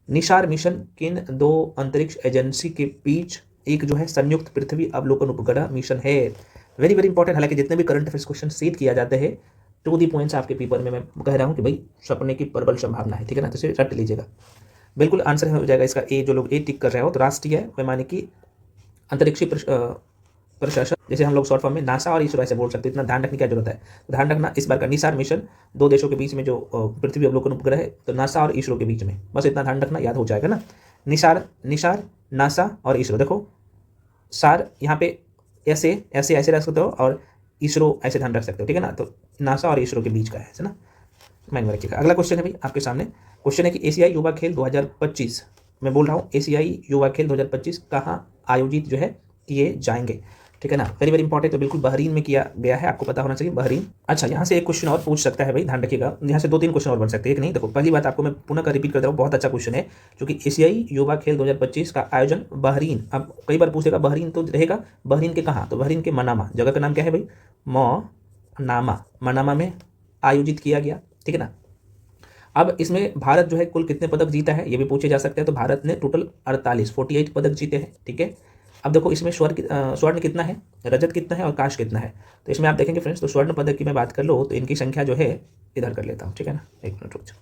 निसार मिशन किन दो अंतरिक्ष एजेंसी के बीच एक जो है संयुक्त पृथ्वी अवलोकन उपग्रह मिशन है? Very very important. हालांकि जितने भी करंट अफेयर्स क्वेश्चन सेट किया जाते हैं टू दी पॉइंट्स आपके पेपर में मैं कह रहा हूँ कि भाई सपने की प्रबल संभावना है, ठीक है ना, तो इसे रट लीजिएगा। बिल्कुल आंसर हो जाएगा इसका ए, जो लोग ए टिक कर रहे हो। तो राष्ट्रीय वैमानिकी अंतरिक्षीय प्रशासन, जैसे हम लोग शॉर्ट फॉर्म में नासा और इसरो ऐसे बोल सकते हैं, इतना ध्यान रखने की जरूरत है। तो ध्यान रखना, इस बार का निसार मिशन दो देशों के बीच में जो पृथ्वी अवलोकन उपग्रह है, तो नासा और इसरो के बीच में, बस इतना ध्यान रखना, याद हो जाएगा ना। निसार नासा और इसरो। देखो सार यहाँ पे ऐसे ऐसे ऐसे रख सकते हो और इसरो ऐसे ध्यान रख सकते हो, ठीक है ना। तो नासा और इसरो के बीच का है ना, माइंड में रखिएगा। अगला क्वेश्चन है भाई आपके सामने। क्वेश्चन है कि एशियाई युवा खेल 2025, मैं बोल रहा हूँ एशियाई युवा खेल 2025 कहाँ आयोजित जो है किए जाएंगे, ठीक है ना। Very very important. तो बिल्कुल बहरीन में किया गया है, आपको पता होना चाहिए, बहरीन। अच्छा, यहाँ से एक क्वेश्चन और पूछ सकता है भाई, ध्यान रखिएगा। यहाँ से 2-3 क्वेश्चन और बन सकते हैं, एक नहीं। देखो पहली बात आपको मैं पुनः का रिपीट कर रहा हूँ, बहुत अच्छा क्वेश्चन है, क्योंकि एशियाई युवा खेल 2025 का आयोजन बहरीन, अब कई बार पूछेगा बहरीन तो रहेगा, बहरीन के कहाँ? तो बहरीन के मनामा, जगह का नाम क्या है भाई? मनामा में आयोजित किया गया, ठीक है ना। अब इसमें भारत जो है कुल कितने पदक जीता है ये भी पूछे जा सकते हैं। तो भारत ने टोटल 48 पदक जीते हैं, ठीक है। अब देखो इसमें स्वर्ण कितना है, रजत कितना है और कांस्य कितना है। तो इसमें आप देखेंगे फ्रेंड्स, तो स्वर्ण पदक की मैं बात कर लो तो इनकी संख्या जो है, इधर कर लेता हूँ, ठीक है ना, एक मिनट रुक जाओ,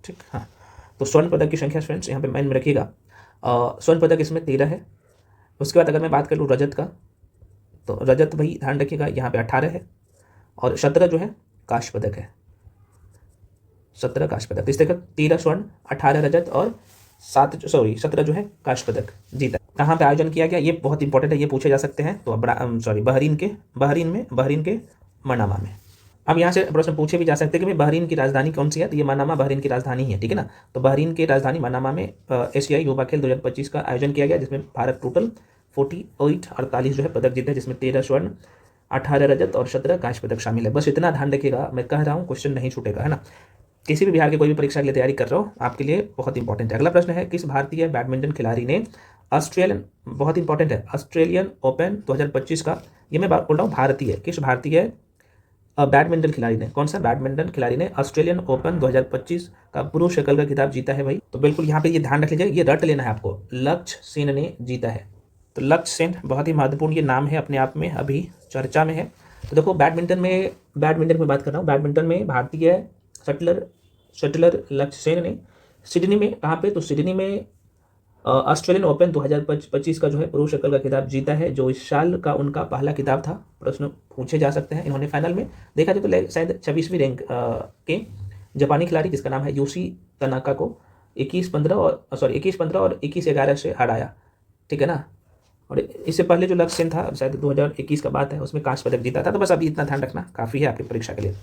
ठीक। हाँ, तो स्वर्ण पदक की संख्या फ्रेंड्स यहाँ पे माइंड में रखिएगा, स्वर्ण पदक इसमें 13 है। उसके बाद अगर मैं बात कर लूँ रजत का, तो रजत भाई ध्यान रखिएगा यहाँ पे 18 है, और 17 जो है कांस्य पदक है, 17 कांस्य पदक। इस तरह 13 स्वर्ण, 18 रजत और 17 जो है कांस्य पदक जीता। कहाँ पे आयोजन किया गया ये बहुत इंपॉर्टेंट है, ये पूछे जा सकते हैं। तो बहरीन के मनामा में। अब यहाँ से प्रश्न पूछे भी जा सकते हैं कि भाई बहरीन की राजधानी कौन सी है, तो ये मनामा बहरीन की राजधानी है, ठीक है ना। तो बहरीन की राजधानी मनामा में एशियाई युवा खेल 2025 का आयोजन किया गया, जिसमें भारत टोटल 48 जो है पदक जीता है, जिसमें 13 स्वर्ण, 18 रजत और 17 कांस्य पदक शामिल है। बस इतना ध्यान रखिएगा, मैं कह रहा हूँ क्वेश्चन नहीं छूटेगा, है ना। किसी भी बिहार के कोई भी परीक्षा के लिए तैयारी कर रहा हो, आपके लिए बहुत इंपॉर्टेंट है। अगला प्रश्न है, किस भारतीय बैडमिंटन खिलाड़ी ने बहुत इंपॉर्टेंट है, ऑस्ट्रेलियन ओपन 2025 का, ये मैं बोल रहा हूँ भारतीय, किस भारतीय बैडमिंटन खिलाड़ी ने, कौन सा बैडमिंटन खिलाड़ी ने ऑस्ट्रेलियन ओपन 2025 का पुरुष एकल का खिताब जीता है भाई? तो बिल्कुल यहाँ पे ये ध्यान रख लीजिए, ये रट लेना है आपको, लक्ष्य सेन ने जीता है। तो लक्ष्य सेन बहुत ही महत्वपूर्ण ये नाम है, अपने आप में अभी चर्चा में है। तो देखो बैडमिंटन में बात कर रहा हूँ, बैडमिंटन में भारतीय शटलर लक्ष्य सेन ने सिडनी में, कहाँ पे, तो सिडनी में ऑस्ट्रेलियन ओपन 2025 का जो है पुरुष एकल का खिताब जीता है, जो इस साल का उनका पहला खिताब था। प्रश्न पूछे जा सकते हैं। इन्होंने फाइनल में देखा जाए तो शायद 26वीं रैंक के जापानी खिलाड़ी जिसका नाम है यूसी तनाका को 21-15 और 21-11 से हराया, ठीक है ना। और इससे पहले जो लक्ष्य सेन था, शायद 2021 का बात है, उसमें कांस्य पदक जीता था। तो बस अभी इतना ध्यान रखना काफ़ी है आपकी परीक्षा के लिए।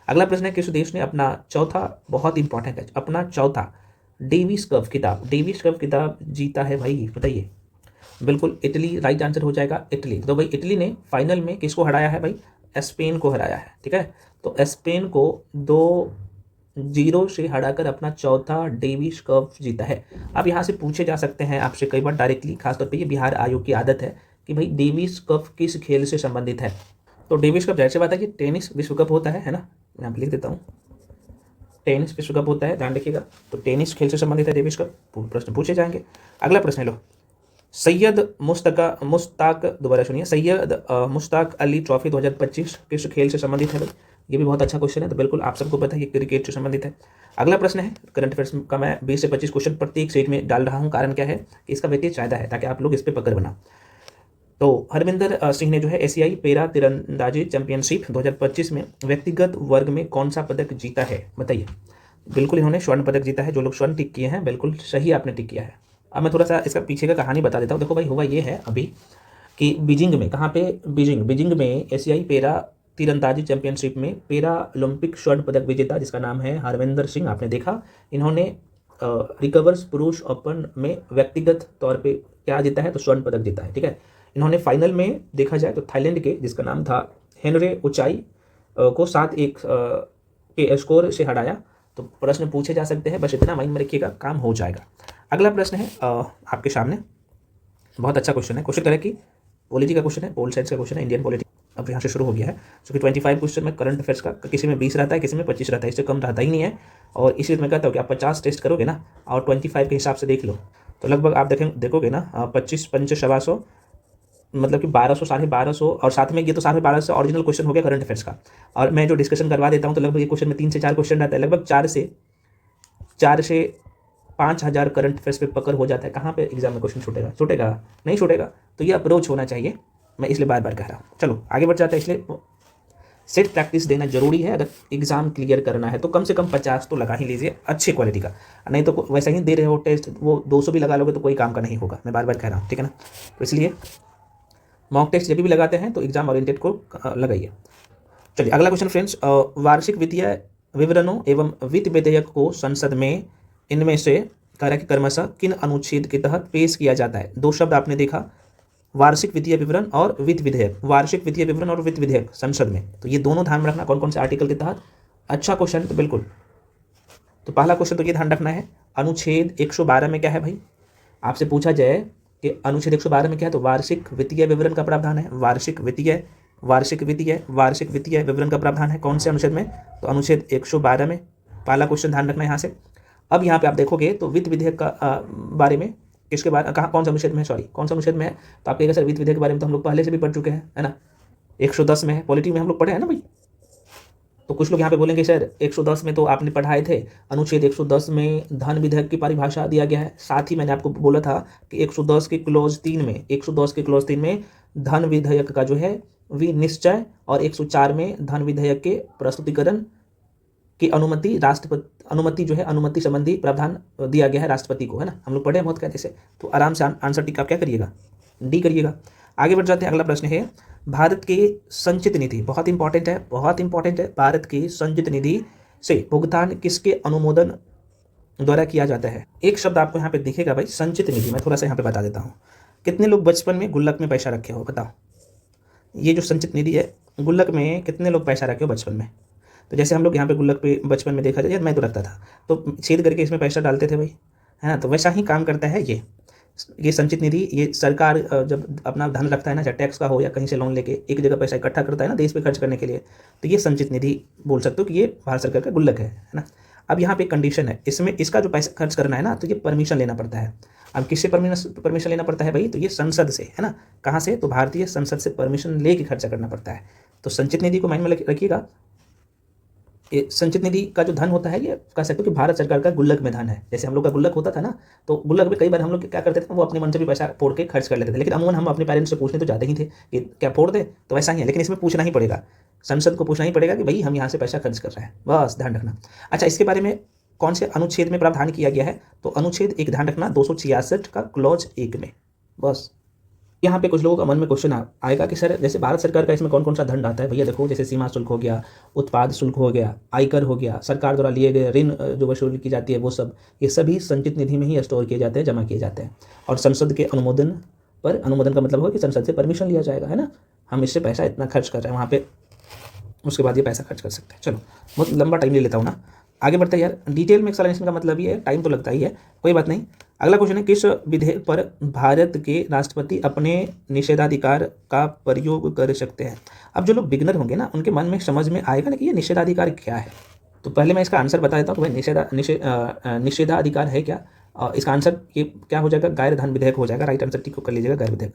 अगला प्रश्न है, किस देश ने अपना चौथा, बहुत इंपॉर्टेंट है, अपना चौथा डेविस कप खिताब जीता है भाई? बताइए। बिल्कुल इटली राइट आंसर हो जाएगा, इटली। तो भाई इटली ने फाइनल में किसको हराया है भाई? स्पेन को हराया है, ठीक है। तो स्पेन को 2-0 से हराकर अपना चौथा डेविस कप जीता है। अब यहाँ से पूछे जा सकते हैं आपसे कई बार डायरेक्टली, खासतौर पे ये बिहार आयोग की आदत है कि भाई डेविस कप किस खेल से संबंधित है। तो डेविस कप जाहिर सी बात है कि टेनिस विश्व कप होता है ना, यहाँ पर लिख देता हूँ, टेनिस विश्व कप होता है, ध्यान रखिएगा। तो टेनिस खेल से संबंधित है डेविस कप, प्रश्न पूछे जाएंगे। अगला प्रश्न लो, सैयद मुश्ताक अली ट्रॉफी 2025 किस खेल से संबंधित है भाई? ये भी बहुत अच्छा क्वेश्चन है। तो बिल्कुल आप सबको पता है ये क्रिकेट से संबंधित है। अगला प्रश्न है, करंट अफेयर्स का मैं 20 से 25 क्वेश्चन प्रत्येक सेट में डाल रहा हूँ, कारण क्या है कि इसका वेटेज ज़्यादा है, ताकि आप लोग इस पर पकड़ बना। तो हरमिंदर सिंह ने जो है एशियाई पैरा तीरंदाजी चैंपियनशिप 2025 में व्यक्तिगत वर्ग में कौन सा पदक जीता है? बताइए। बिल्कुल इन्होंने स्वर्ण पदक जीता है, जो लोग स्वर्ण टिक किए हैं, बिल्कुल सही आपने टिक किया है। अब मैं थोड़ा सा इसका पीछे का कहानी बता देता हूँ। देखो भाई हुआ ये है अभी कि बीजिंग में, कहाँ पे, बीजिंग में एशियाई पैरा तीरंदाजी चैंपियनशिप में पैरा ओलंपिक स्वर्ण पदक विजेता जिसका नाम है हरविंदर सिंह, आपने देखा, इन्होंने रिकवर्स पुरुष ओपन में व्यक्तिगत तौर पे क्या जीता है, तो स्वर्ण पदक जीता है। ठीक है, इन्होंने फाइनल में देखा जाए तो थाईलैंड के जिसका नाम था हेनरे उचाई को 7-1 के स्कोर से हराया। तो प्रश्न पूछे जा सकते हैं, बस इतना माइंड में रखिएगा, काम हो जाएगा। अगला प्रश्न है आपके सामने, बहुत अच्छा क्वेश्चन है, क्वेश्चन तरह की पॉलिटी का क्वेश्चन है, पोल साइंस का क्वेश्चन है, इंडियन पॉलिटी अब यहाँ से शुरू हो गया है। जो कि 25 क्वेश्चन में करंट अफेयर्स का किसी में 20 रहता है, किसी में 25 रहता है, इससे कम रहता ही नहीं है। और इसलिए मैं कहता हूँ कि आप 50 टेस्ट करोगे ना और 25 के हिसाब से देख लो तो लगभग आप देखोगे ना 25 पंच 1,200 मतलब कि 1200 1250 और साथ में ये तो 1250 ओरिजिनल क्वेश्चन हो गया करंट अफेयर्स का। और मैं जो डिस्कशन करवा देता हूँ तो लगभग ये क्वेश्चन में 3 से 4 क्वेश्चन रहता है, लगभग 4 से 5,000 करंट अफेयर्स पे पकड़ हो जाता है। कहाँ पे एग्जाम में क्वेश्चन छूटेगा नहीं छूटेगा। तो ये अप्रोच होना चाहिए, मैं इसलिए बार बार कह रहा हूँ। चलो आगे बढ़ जाता है। इसलिए सेट प्रैक्टिस देना जरूरी है। अगर एग्जाम क्लियर करना है तो कम से कम 50 तो लगा ही लीजिए अच्छी क्वालिटी का, नहीं तो वैसा ही दे रहे हो टेस्ट, वो 200 भी लगा लोगे तो कोई काम का नहीं होगा। मैं बार बार कह रहा हूँ, ठीक है ना। तो इसलिए मॉक टेस्ट जब भी लगाते हैं तो एग्जाम ओरिएंटेड को लगाइए। चलिए अगला क्वेश्चन फ्रेंड्स, वार्षिक वित्तीय विवरणों एवं वित्त विधेयक को संसद में इनमें से क्रमशः किन अनुच्छेद के तहत पेश किया जाता है। दो शब्द आपने देखा, वार्षिक वित्तीय विवरण और वित्त विधेयक। वार्षिक वित्तीय विवरण और वित्त विधेयक संसद में, तो ये दोनों ध्यान में रखना कौन कौन से आर्टिकल के तहत। अच्छा क्वेश्चन, तो बिल्कुल। तो पहला क्वेश्चन तो ये ध्यान रखना है, अनुच्छेद 112 में क्या है भाई। आपसे पूछा जाए कि अनुच्छेद 112 में क्या है, तो वार्षिक वित्तीय विवरण का प्रावधान है। वार्षिक वित्तीय विवरण का प्रावधान है कौन से अनुच्छेद में, तो अनुच्छेद 112 में। पहला क्वेश्चन ध्यान रखना है यहाँ से। अब यहाँ पे आप देखोगे तो वित्त विधेयक का बारे में किसके बारे कहाँ कौन सा अनुच्छेद में है, सॉरी कौन सा अनुच्छेद में है। तो आप कहेगा सर वित्त विधेयक के बारे में तो हम लोग पहले से भी पढ़ चुके हैं, है ना। 110 में है, पॉलिटी में हम लोग पढ़े हैं ना भाई। तो कुछ लोग यहाँ पे बोलेंगे सर 110 में तो आपने पढ़ाए थे, अनुच्छेद 110 में धन विधेयक की परिभाषा दिया गया है। साथ ही मैंने आपको बोला था कि 110 के क्लोज 3 में धन विधेयक का जो है विनिश्चय, और 104 में धन विधेयक के प्रस्तुतिकरण की अनुमति जो है अनुमति संबंधी प्रावधान दिया गया है राष्ट्रपति को, है ना। हम लोग पढ़े बहुत कहते से। तो आराम से आंसर टिक आप क्या करिएगा, डी करिएगा। आगे बढ़ जाते हैं। अगला प्रश्न है, भारत के संचित निधि, बहुत इंपॉर्टेंट है। भारत की संचित निधि से भुगतान किसके अनुमोदन द्वारा किया जाता है। एक शब्द आपको यहाँ पे दिखेगा भाई, संचित निधि। मैं थोड़ा सा यहाँ पे बता देता हूँ। कितने लोग बचपन में गुल्लक में पैसा रखे हो, बताओ। ये जो संचित निधि है, गुल्लक में कितने लोग पैसा रखे हो बचपन में। तो जैसे हम लोग यहाँ पे गुल्लक पे बचपन में देखा जाए, मैं तो रखता था, तो छेद करके इसमें पैसा डालते थे भाई, है ना। तो वैसा ही काम करता है ये संचित निधि। ये सरकार जब अपना धन रखता है ना, चाहे टैक्स का हो या कहीं से लोन लेके एक जगह पैसा इकट्ठा करता है ना देश पे खर्च करने के लिए, तो ये संचित निधि बोल सकते हो कि ये भारत सरकार का गुल्लक है ना। अब यहाँ पे कंडीशन है, इसमें इसका जो पैसा खर्च करना है ना, तो ये परमिशन लेना पड़ता है। अब किससे परमिशन लेना पड़ता है भाई, तो ये संसद से, है ना। कहाँ से, तो भारतीय संसद से परमिशन लेके खर्चा करना पड़ता है। तो संचित निधि को माइंड में रखिएगा। ये संचित निधि का जो धन होता है, ये कह सकते हो कि भारत सरकार का गुल्लक में धन है। जैसे हम लोग का गुल्लक होता था ना, तो गुल्लक में कई बार हम लोग क्या करते थे, वो अपने मन से भी पैसा फोड़ के खर्च कर लेते थे। लेकिन अमूमन हम अपने पेरेंट्स से पूछने तो जाते ही थे कि क्या फोड़ दे, तो वैसा ही है। लेकिन इसमें पूछना ही पड़ेगा, संसद को पूछना ही पड़ेगा कि भाई हम यहाँ से पैसा खर्च कर रहे हैं, बस ध्यान रखना। अच्छा, इसके बारे में कौन से अनुच्छेद में प्रावधान किया गया है, तो अनुच्छेद 1 ध्यान रखना, 266 का क्लॉज 1 में। बस यहाँ पे कुछ लोगों का मन में क्वेश्चन आएगा कि सर जैसे भारत सरकार का इसमें कौन कौन सा धन आता है। भैया देखो, जैसे सीमा शुल्क हो गया, उत्पाद शुल्क हो गया, आयकर हो गया, सरकार द्वारा लिए गए ऋण जो वसूल की जाती है, वो सब, ये सभी संचित निधि में ही स्टोर किए जाते हैं, जमा किए जाते हैं। और संसद के अनुमोदन का मतलब होगा कि संसद से परमिशन लिया जाएगा, है ना। हम इससे पैसा इतना खर्च कर रहे हैं वहाँ पे, उसके बाद ये पैसा खर्च कर सकते हैं। चलो बहुत लंबा टाइम ले लेता हूँ ना, आगे बढ़ते हैं यार। डिटेल में एक्सप्लेनेशन का मतलब ये है, टाइम तो लगता ही है, कोई बात नहीं। अगला क्वेश्चन है, किस विधेयक पर भारत के राष्ट्रपति अपने निषेधाधिकार का प्रयोग कर सकते हैं। अब जो लोग बिगनर होंगे ना, उनके मन में समझ में आएगा ना कि ये निषेधाधिकार क्या है। तो पहले मैं इसका आंसर बता देता हूँ कि भाई निषेधाधिकार है क्या। इसका आंसर ये क्या हो जाएगा, गैर धन विधेयक हो जाएगा। राइट आंसर टिक कर लीजिएगा, गैर विधेयक।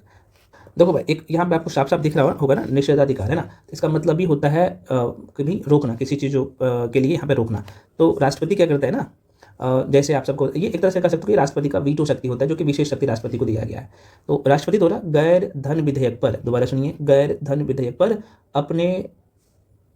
देखो भाई, एक यहाँ पे आपको साफ साफ दिख रहा होगा ना, निषेधाधिकार, है ना। इसका मतलब भी होता है कभी रोकना, किसी चीज़ के लिए यहाँ पे रोकना। तो राष्ट्रपति क्या करता है ना, जैसे आप सबको ये एक तरह से कह सकते हो कि राष्ट्रपति का वीटो शक्ति होता है, जो कि विशेष शक्ति राष्ट्रपति को दिया गया है। तो राष्ट्रपति द्वारा गैर धन विधेयक पर, दोबारा सुनिए, गैर धन विधेयक पर अपने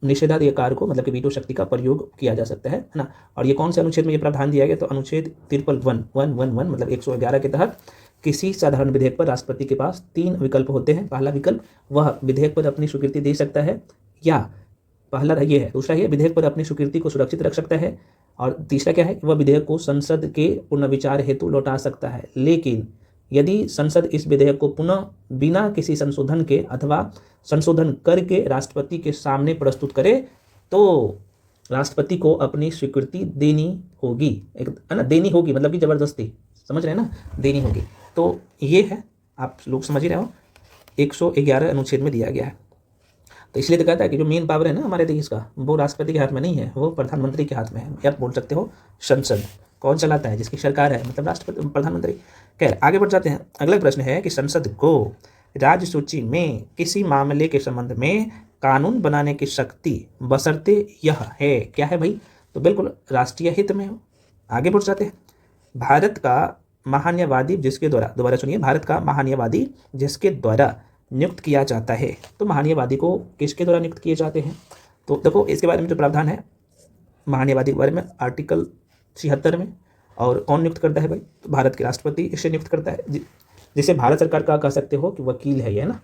निषेधाधिकार को, मतलब कि वीटो शक्ति का प्रयोग किया जा सकता है ना। और ये कौन से अनुच्छेद में ये प्रावधान दिया गया, तो अनुच्छेद 111 मतलब 111 के तहत किसी साधारण विधेयक पर राष्ट्रपति के पास 3 विकल्प होते हैं। पहला विकल्प, वह विधेयक पर अपनी स्वीकृति दे सकता है, या पहला ये है, दूसरा ये विधेयक पर अपनी स्वीकृति को सुरक्षित रख सकता है, और तीसरा क्या है, वह विधेयक को संसद के पुनर्विचार हेतु लौटा सकता है, लेकिन यदि संसद इस विधेयक को पुनः बिना किसी संशोधन के अथवा संशोधन करके राष्ट्रपति के सामने प्रस्तुत करे तो राष्ट्रपति को अपनी स्वीकृति देनी होगी, एक है ना, देनी होगी मतलब कि जबरदस्ती, समझ रहे हैं ना, देनी होगी। तो ये है, आप लोग समझ ही रहे हो, 111 अनुच्छेद में दिया गया है। तो इसलिए तो कहता है कि जो मेन पावर है ना हमारे देश का, वो राष्ट्रपति के हाथ में नहीं है, वो प्रधानमंत्री के हाथ में है, या बोल सकते हो संसद। कौन चलाता है? जिसकी सरकार है, मतलब राष्ट्रपति, प्रधानमंत्री। खैर आगे बढ़ जाते हैं। अगला प्रश्न है कि संसद को राज्य सूची में किसी मामले के संबंध में कानून बनाने की शक्ति बशर्ते यह है, क्या है भाई? तो बिल्कुल राष्ट्रीय हित में हो। आगे बढ़ जाते हैं। भारत का महान्यायवादी जिसके द्वारा, दोबारा सुनिए, भारत का महान्यायवादी जिसके द्वारा नियुक्त किया जाता है। तो महान्यायवादी को किसके द्वारा नियुक्त किए जाते हैं? तो देखो इसके बारे में जो प्रावधान है महान्यायवादी के बारे में आर्टिकल 76 में। और कौन नियुक्त करता है भाई? तो भारत के राष्ट्रपति इसे नियुक्त करता है, जिसे भारत सरकार का कह सकते हो कि वकील है ये, ना।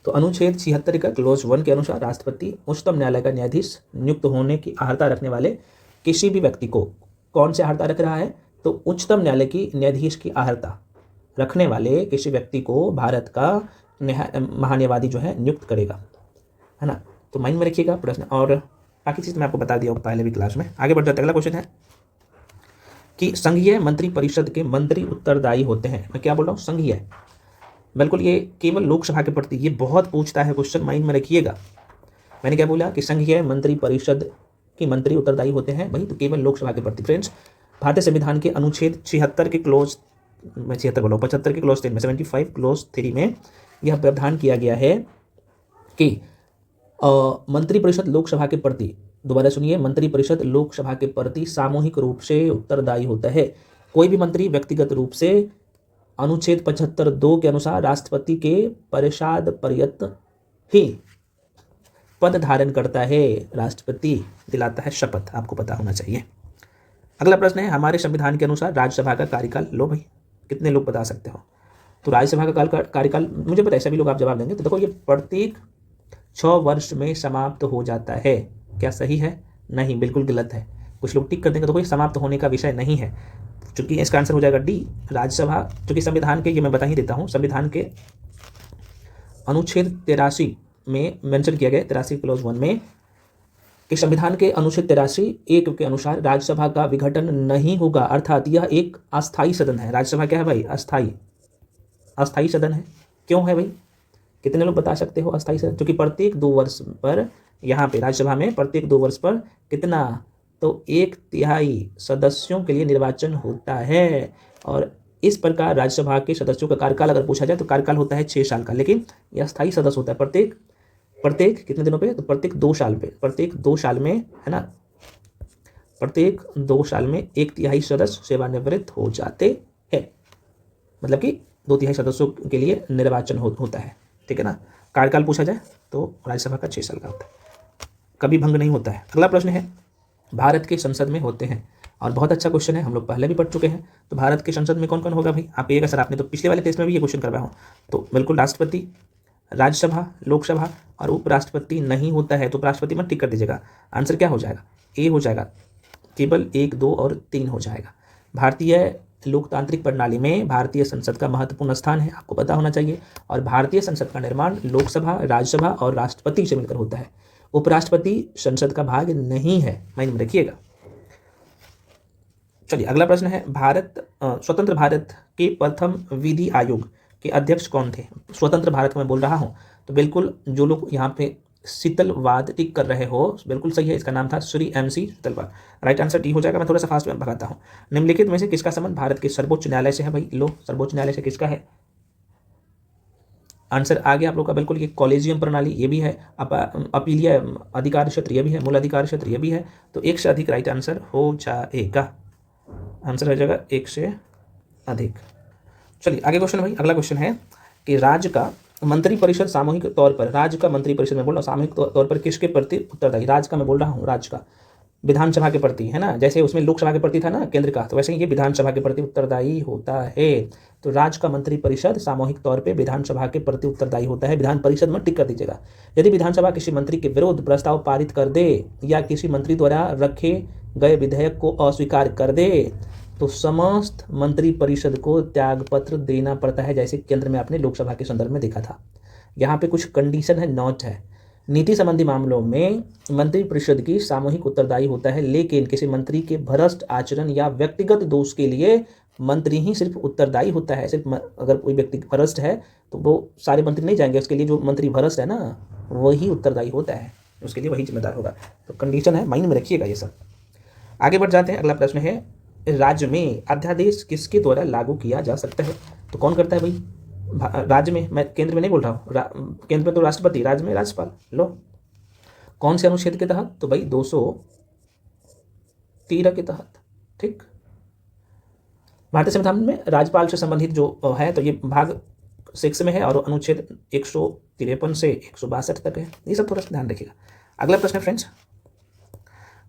तो अनुच्छेद 76 का क्लोज 1 के अनुसार राष्ट्रपति उच्चतम न्यायालय का न्यायाधीश नियुक्त होने की अर्हता रखने वाले किसी भी व्यक्ति को, कौन से अर्हता रख रहा है? तो उच्चतम न्यायालय की न्यायाधीश की अर्हता रखने वाले किसी व्यक्ति को भारत का महान्यायवादी जो है नियुक्त करेगा, है ना। तो माइंड में रखिएगा प्रश्न, और बाकी चीज़ मैं आपको बता दिया पहले भी क्लास में। आगे बढ़ जाते, अगला क्वेश्चन है कि संघीय मंत्री परिषद के मंत्री उत्तरदायी होते हैं। मैं क्या बोल रहा हूँ? संघीय, बिल्कुल ये केवल लोकसभा के प्रति, ये बहुत पूछता है क्वेश्चन, माइंड में रखिएगा। मैंने क्या बोला कि संघीय मंत्री परिषद के मंत्री उत्तरदायी होते हैं भाई, तो केवल लोकसभा के प्रति। फ्रेंड्स, भारतीय संविधान के अनुच्छेद 76 के क्लोज, मैं 76 बोला, 75 के क्लोज 3 में, 75 क्लोज 3 में यह प्रावधान किया गया है कि मंत्रिपरिषद लोकसभा के प्रति, दोबारा सुनिए, मंत्रिपरिषद लोकसभा के प्रति सामूहिक रूप से उत्तरदायी होता है। कोई भी मंत्री व्यक्तिगत रूप से अनुच्छेद 75(2) के अनुसार राष्ट्रपति के परिषद पर्यंत ही पद धारण करता है। राष्ट्रपति दिलाता है शपथ, आपको पता होना चाहिए। अगला प्रश्न है, हमारे संविधान के अनुसार राज्यसभा का कार्यकाल, लो भाई कितने लोग बता सकते हो? तो राज्यसभा का कार्यकाल मुझे पता है, सभी लोग आप जवाब देंगे। तो देखो ये प्रत्येक 6 वर्ष में समाप्त हो जाता है। क्या सही है? नहीं, बिल्कुल गलत है। कुछ लोग टिक कर देंगे, तो कोई समाप्त होने का विषय नहीं है, चूंकि इसका आंसर हो जाएगा डी, राज्यसभा। चूंकि संविधान के, ये मैं बता ही देता हूँ, संविधान के अनुच्छेद 83 में मेंशन किया गया, 83 क्लोज 1 में, कि संविधान के अनुच्छेद 83(1) के अनुसार राज्यसभा का विघटन नहीं होगा, अर्थात यह एक अस्थायी सदन है। राज्यसभा क्या है भाई? अस्थायी सदन है। क्यों है भाई? कितने लोग बता सकते हो अस्थायी सदन? क्योंकि प्रत्येक 2 वर्ष पर, यहाँ पे राज्यसभा में प्रत्येक 2 वर्ष पर कितना, तो 1/3 सदस्यों के लिए निर्वाचन होता है। और इस प्रकार राज्यसभा के सदस्यों का कार्यकाल अगर पूछा जाए तो कार्यकाल होता है 6 साल का, लेकिन यह अस्थायी सदस्य होता है प्रत्येक कितने दिनों पे? तो प्रत्येक 2 साल पे, प्रत्येक 2 साल में, है ना, प्रत्येक 2 साल में 1/3 सदस्य सेवानिवृत्त हो जाते हैं, मतलब कि 2/3 सदस्यों के लिए निर्वाचन होता है, ठीक है ना। कार्यकाल पूछा जाए तो राज्यसभा का 6 साल का होता है, कभी भंग नहीं होता है। अगला प्रश्न है, भारत के संसद में होते हैं, और बहुत अच्छा क्वेश्चन है, हम लोग पहले भी पढ़ चुके हैं। तो भारत के संसद में कौन कौन होगा भाई? आप ये सर आपने तो पिछले वाले टेस्ट में भी ये क्वेश्चन करवाया हूँ। तो बिल्कुल राष्ट्रपति, राज्यसभा, लोकसभा और उपराष्ट्रपति नहीं होता है, तो उपराष्ट्रपति में टिक कर दीजिएगा। आंसर क्या हो जाएगा? ए हो जाएगा, केवल 1, 2 और 3 हो जाएगा। भारतीय लोकतांत्रिक प्रणाली में भारतीय संसद का महत्वपूर्ण स्थान है, आपको पता होना चाहिए। और भारतीय संसद का निर्माण लोकसभा, राज्यसभा और राष्ट्रपति से मिलकर होता है। उपराष्ट्रपति संसद का भाग नहीं है, माइंड में रखिएगा। चलिए अगला प्रश्न है, स्वतंत्र भारत के प्रथम विधि आयोग के अध्यक्ष कौन थे? स्वतंत्र भारत का मैं बोल रहा हूँ, तो बिल्कुल जो लोग यहाँ पे शीतलवाद टिक कर रहे हो, बिल्कुल सही है। इसका नाम था Shri MC Setalvad. Right answer D हो जाएगा। मैं थोड़ा सा फास्ट में भगाता हूँ। निम्नलिखित में से किसका संबंध भारत के सर्वोच्च न्यायालय से है भाई? लो, सर्वोच्च न्यायालय से किसका है? आंसर आ गया आप लोग का, बिल्कुल ये कॉलेजियम प्रणाली, ये भी है, अपीलीय अधिकार क्षेत्र ये भी है, मूल अधिकार क्षेत्र ये भी है। तो 1 से अधिक राइट आंसर हो जाएगा। आंसर हो जाएगा 1 से अधिक। चलिए आगे क्वेश्चन भाई। अगला क्वेश्चन है कि राज्य का मंत्रिपरिषद सामूहिक तौर पर, राज्य का मंत्रिपरिषद मैं बोल रहा हूँ सामूहिक तौर पर किसके प्रति उत्तरदायी? राज्य का मैं बोल रहा हूँ, राज्य का, विधानसभा के प्रति, है ना। जैसे उसमें लोकसभा के प्रति था ना केंद्र का, तो वैसे ही ये विधानसभा के प्रति उत्तरदायी होता है। तो राज्य का मंत्रिपरिषद सामूहिक तौर पर विधानसभा के प्रति उत्तरदायी होता है। विधान परिषद में टिक कर दीजिएगा। यदि विधानसभा किसी मंत्री के विरुद्ध प्रस्ताव पारित कर दे या किसी मंत्री द्वारा रखे गए विधेयक को अस्वीकार कर दे तो समस्त मंत्रिपरिषद को त्यागपत्र देना पड़ता है, जैसे केंद्र में आपने लोकसभा के संदर्भ में देखा था। यहाँ पे कुछ कंडीशन है, नोट है। नीति संबंधी मामलों में मंत्रिपरिषद की सामूहिक उत्तरदायी होता है, लेकिन किसी मंत्री के भ्रष्ट आचरण या व्यक्तिगत दोष के लिए मंत्री ही सिर्फ उत्तरदायी होता है। सिर्फ अगर कोई व्यक्ति भ्रष्ट है तो वो सारे मंत्री नहीं जाएंगे, उसके लिए जो मंत्री भ्रष्ट है ना वही उत्तरदायी होता है, उसके लिए वही जिम्मेदार होगा। तो कंडीशन है, माइंड में रखिएगा ये सब। आगे बढ़ जाते हैं। अगला प्रश्न है, राज्य में अध्यादेश किसके द्वारा लागू किया जा सकता है? तो कौन करता है भाई? राज्य में, मैं केंद्र में नहीं बोल रहा हूँ, केंद्र में तो राष्ट्रपति, राज्य में राज्यपाल। लो, कौन से अनुच्छेद के तहत? तो भाई 213 के तहत। ठीक, भारतीय संविधान में राज्यपाल से संबंधित जो है तो ये भाग 6 में है और अनुच्छेद 153 से 162 तक है। ये सब थोड़ा सा ध्यान रखिएगा। अगला प्रश्न है फ्रेंड्स,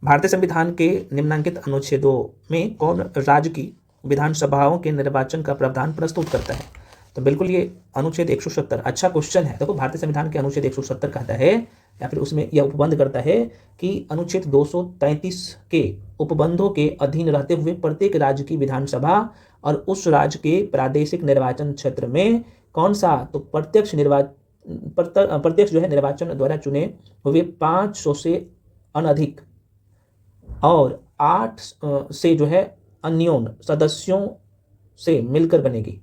भारतीय संविधान के निम्नलिखित अनुच्छेदों में कौन राज्य की विधानसभाओं के निर्वाचन का प्रावधान प्रस्तुत करता है? तो बिल्कुल ये अनुच्छेद 170। अच्छा क्वेश्चन है। देखो, भारतीय संविधान के अनुच्छेद 170 कहता है या फिर उसमें यह उपबंध करता है कि अनुच्छेद 233 के उपबंधों के अधीन रहते हुए प्रत्येक राज्य की विधानसभा और उस राज्य के प्रादेशिक निर्वाचन क्षेत्र में कौन सा? तो प्रत्यक्ष जो है निर्वाचन द्वारा चुने हुए 500 से अनधिक और 8 से जो है अन्योन सदस्यों से मिलकर बनेगी।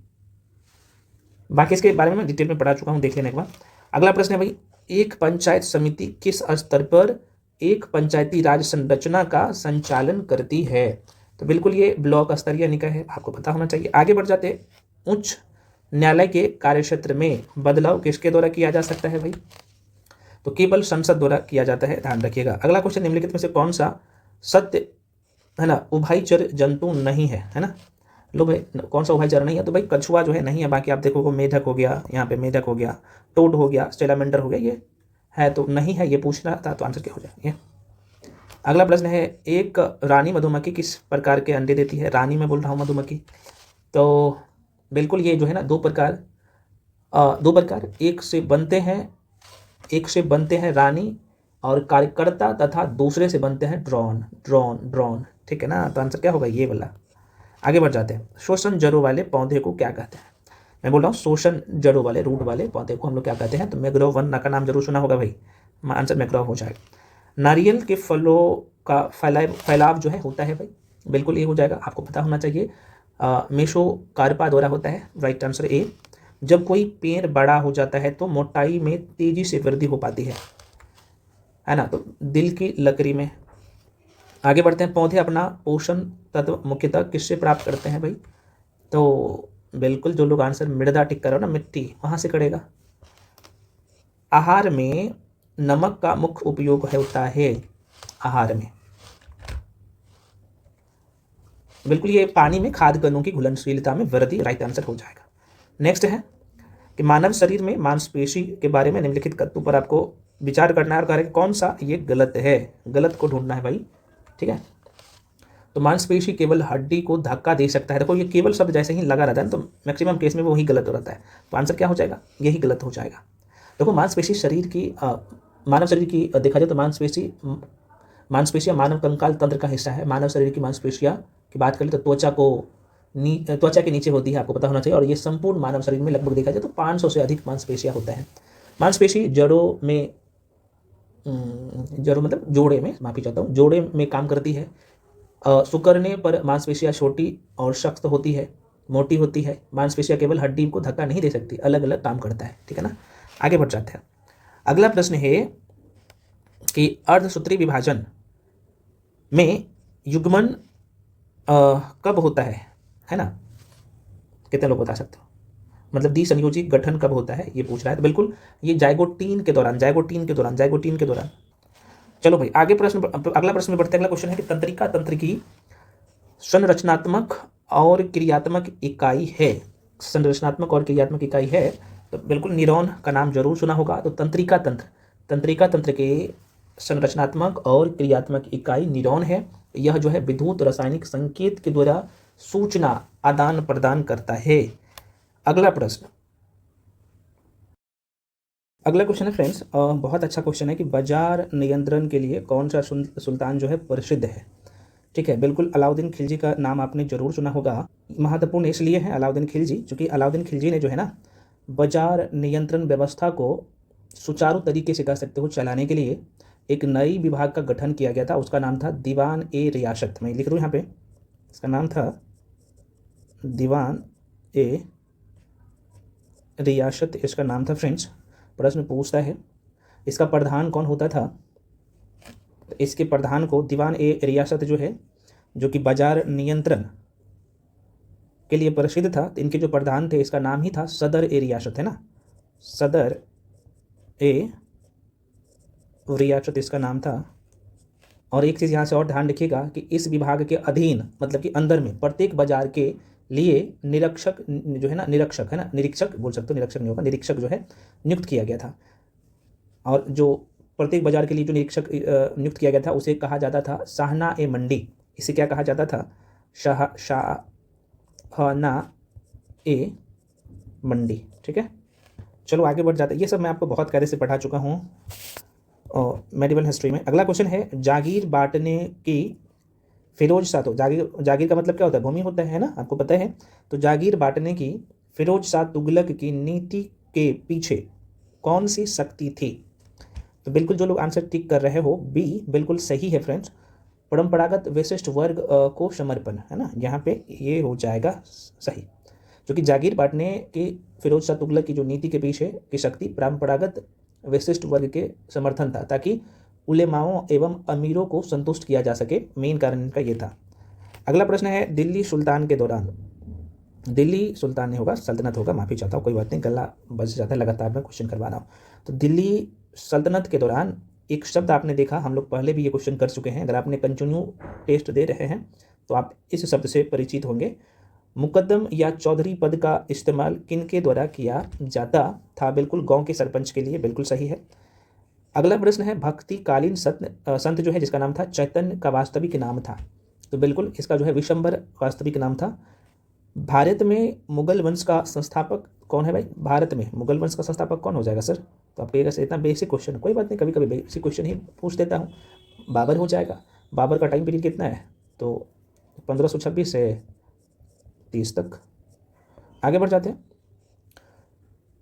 बाकी इसके बारे में मैं डिटेल में पढ़ा चुका हूं, देख लेने के बाद। अगला प्रश्न है भाई, एक पंचायत समिति किस स्तर पर एक पंचायती राज संरचना का संचालन करती है? तो बिल्कुल ये ब्लॉक स्तरीय निकाय है, आपको पता होना चाहिए। आगे बढ़ जाते हैं, उच्च न्यायालय के कार्यक्षेत्र में बदलाव किसके द्वारा किया जा सकता है भाई? तो केवल संसद द्वारा किया जाता है, ध्यान रखिएगा। अगला क्वेश्चन, निम्नलिखित में से कौन सा सत्य है ना उभयचर जंतु नहीं है ना? लो भाई, कौन सा उभयचर नहीं है? तो भाई कछुआ जो है नहीं है। बाकी आप देखोगे मेढक हो गया, यहाँ पे मेढक हो गया, टोड हो गया, स्टेलामेंडर हो गया, ये है तो नहीं है। ये पूछ रहा था तो आंसर क्या हो जाए ये। अगला प्रश्न है, एक रानी मधुमक्खी किस प्रकार के अंडे देती है? रानी मैं बोल रहा हूँ मधुमक्खी। तो बिल्कुल ये जो है ना दो प्रकार एक से बनते हैं रानी और कार्यकर्ता तथा दूसरे से बनते हैं ड्रोन। ठीक है ना? तो आंसर क्या होगा? ये वाला। आगे बढ़ जाते हैं, शोषण जड़ों वाले पौधे को क्या कहते हैं? मैं बोल रहा हूँ शोषण जड़ों वाले, रूट वाले पौधे को हम लोग क्या कहते हैं? तो मैंग्रोव वन का नाम जरूर सुना होगा भाई, आंसर मैंग्रोव हो जाएगा। नारियल के फलों का फैलाव जो है होता है भाई, बिल्कुल ये हो जाएगा, आपको पता होना चाहिए। मेसोकार्पा द्वारा होता है, राइट आंसर ए। जब कोई पेड़ बड़ा हो जाता है तो मोटाई में तेजी से वृद्धि हो पाती है ना? तो दिल की लकड़ी में। आगे बढ़ते हैं, पौधे अपना पोषण तत्व मुख्यतः किससे प्राप्त करते हैं भाई? तो बिल्कुल जो लोग आंसर मृदा टिक करो ना, मिट्टी, वहां से करेगा। आहार में नमक का मुख्य उपयोग होता है, आहार में बिल्कुल ये पानी में खाद्य कणों की घुलनशीलता में वृद्धि, राइट आंसर हो जाएगा। नेक्स्ट है कि मानव शरीर में मांसपेशी के बारे में निम्नलिखित कथनों पर आपको विचार करना है और कह रहे कौन सा ये गलत है, गलत को ढूंढना है भाई। ठीक है, तो मांसपेशी केवल हड्डी को धक्का दे सकता है। देखो ये केवल शब्द जैसे ही लगा रहता है तो मैक्सिमम केस में वो वही गलत हो रहता है, तो आंसर क्या हो जाएगा? यही गलत हो जाएगा। देखो मांसपेशी शरीर की मानव शरीर की देखा जाए तो मांसपेशियां मानव कंकाल तंत्र का हिस्सा है। मानव शरीर की मांसपेशियां की बात करें तो त्वचा के नीचे होती है, आपको पता होना चाहिए। और ये संपूर्ण मानव शरीर में लगभग देखा जाए तो 500 से अधिक मांसपेशियां होता है। मांसपेशी जड़ों मतलब जोड़े में, माफी चाहता हूँ, जोड़े में काम करती है। सुकड़ने पर मांसपेशियां छोटी और सख्त होती है, मोटी होती है। मांसपेशियां केवल हड्डी को धक्का नहीं दे सकती, अलग अलग काम करता है। ठीक है ना? आगे बढ़ जाते हैं। अगला प्रश्न है कि अर्धसूत्री विभाजन में युग्मन कब होता है ना? कितने लोग बता सकते हो? मतलब द्विसंयोजी गठन कब होता है ये पूछ रहा है। तो बिल्कुल ये जाइगोटीन के दौरान। चलो भाई आगे प्रश्न, अगला प्रश्न में बढ़ते। अगला क्वेश्चन है कि तंत्रिका तंत्र की संरचनात्मक और क्रियात्मक इकाई है। संरचनात्मक और क्रियात्मक इकाई है तो बिल्कुल न्यूरॉन का नाम जरूर सुना होगा। तो तंत्रिका तंत्र के संरचनात्मक और क्रियात्मक इकाई न्यूरॉन है। यह जो है विद्युत रासायनिक संकेत के द्वारा सूचना आदान प्रदान करता है। अगला क्वेश्चन है फ्रेंड्स, बहुत अच्छा क्वेश्चन है कि बाजार नियंत्रण के लिए कौन सा सुल्तान जो है प्रसिद्ध है? ठीक है, बिल्कुल अलाउद्दीन खिलजी का नाम आपने ज़रूर सुना होगा। महत्वपूर्ण इसलिए है अलाउद्दीन खिलजी, क्योंकि अलाउद्दीन खिलजी ने जो है ना बाजार नियंत्रण व्यवस्था को सुचारू तरीके से कह सकते हो चलाने के लिए एक नई विभाग का गठन किया गया था। उसका नाम था दीवान ए रियासत। मैं लिख दूँ यहाँ पे, इसका नाम था दीवान ए रियासत, इसका नाम था फ्रेंड्स। प्रश्न पूछता है इसका प्रधान कौन होता था। तो इसके प्रधान को दीवान ए रियासत जो है, जो कि बाजार नियंत्रण के लिए प्रसिद्ध था, तो इनके जो प्रधान थे इसका नाम ही था सदर ए रियासत, है ना, सदर ए रियासत इसका नाम था। और एक चीज़ यहाँ से और ध्यान रखिएगा कि इस विभाग के अधीन मतलब कि अंदर में प्रत्येक बाजार के लिए निरीक्षक जो है ना, निरीक्षक है ना, निरीक्षक बोल सकते हो, निरीक्षक नहीं होगा, निरीक्षक जो है नियुक्त किया गया था। और जो प्रत्येक बाजार के लिए जो निरीक्षक नियुक्त किया गया था उसे कहा जाता था शाहना ए मंडी। इसे क्या कहा जाता था, शाहना ए मंडी। ठीक है, चलो आगे बढ़ जाते हैं। ये सब मैं आपको बहुत कायदे से पढ़ा चुका हूँ और मेडिवल हिस्ट्री में। अगला क्वेश्चन है जागीर बांटने की फिरोज शाह, तो जागीर का मतलब क्या होता है, भूमि होता है ना, आपको पता है। तो जागीर बांटने की फिरोज शाह तुगलक की नीति के पीछे कौन सी शक्ति थी। तो बिल्कुल जो लोग आंसर टिक कर रहे हो बी बिल्कुल सही है फ्रेंड्स, परंपरागत विशिष्ट वर्ग को समर्पण, है ना, यहाँ पे ये हो जाएगा सही। क्योंकि जागीर बांटने की फिरोज शाह तुगलक की जो नीति के पीछे की शक्ति परंपरागत विशिष्ट वर्ग के समर्थन था, ताकि उलेमाओं एवं अमीरों को संतुष्ट किया जा सके। मेन कारण इनका ये था। अगला प्रश्न है दिल्ली सुल्तान के दौरान, दिल्ली सुल्तान नहीं होगा, सल्तनत होगा, माफ़ी चाहता हूँ, कोई बात नहीं, गला बच जाता है, लगातार मैं क्वेश्चन करवा रहा हूँ। तो दिल्ली सल्तनत के दौरान एक शब्द आपने देखा, हम लोग पहले भी ये क्वेश्चन कर चुके हैं, अगर आपने कंटिन्यू टेस्ट दे रहे हैं तो आप इस शब्द से परिचित होंगे। मुकद्दम या चौधरी पद का इस्तेमाल किन के द्वारा किया जाता था, बिल्कुल गांव के सरपंच के लिए, बिल्कुल सही है। अगला प्रश्न है भक्तिकालीन संत जो है जिसका नाम था चैतन्य का वास्तविक नाम था, तो बिल्कुल इसका जो है विशंबर वास्तविक नाम था। भारत में मुगल वंश का संस्थापक कौन है भाई, भारत में मुगल वंश का संस्थापक कौन हो जाएगा सर। तो आप कहिएगा सर इतना बेसिक क्वेश्चन, कोई बात नहीं, कभी कभी बेसिक क्वेश्चन ही पूछ देता हूँ। बाबर हो जाएगा। बाबर का टाइम पीरियड कितना है, तो 1526 से 30 तक। आगे बढ़ जाते हैं।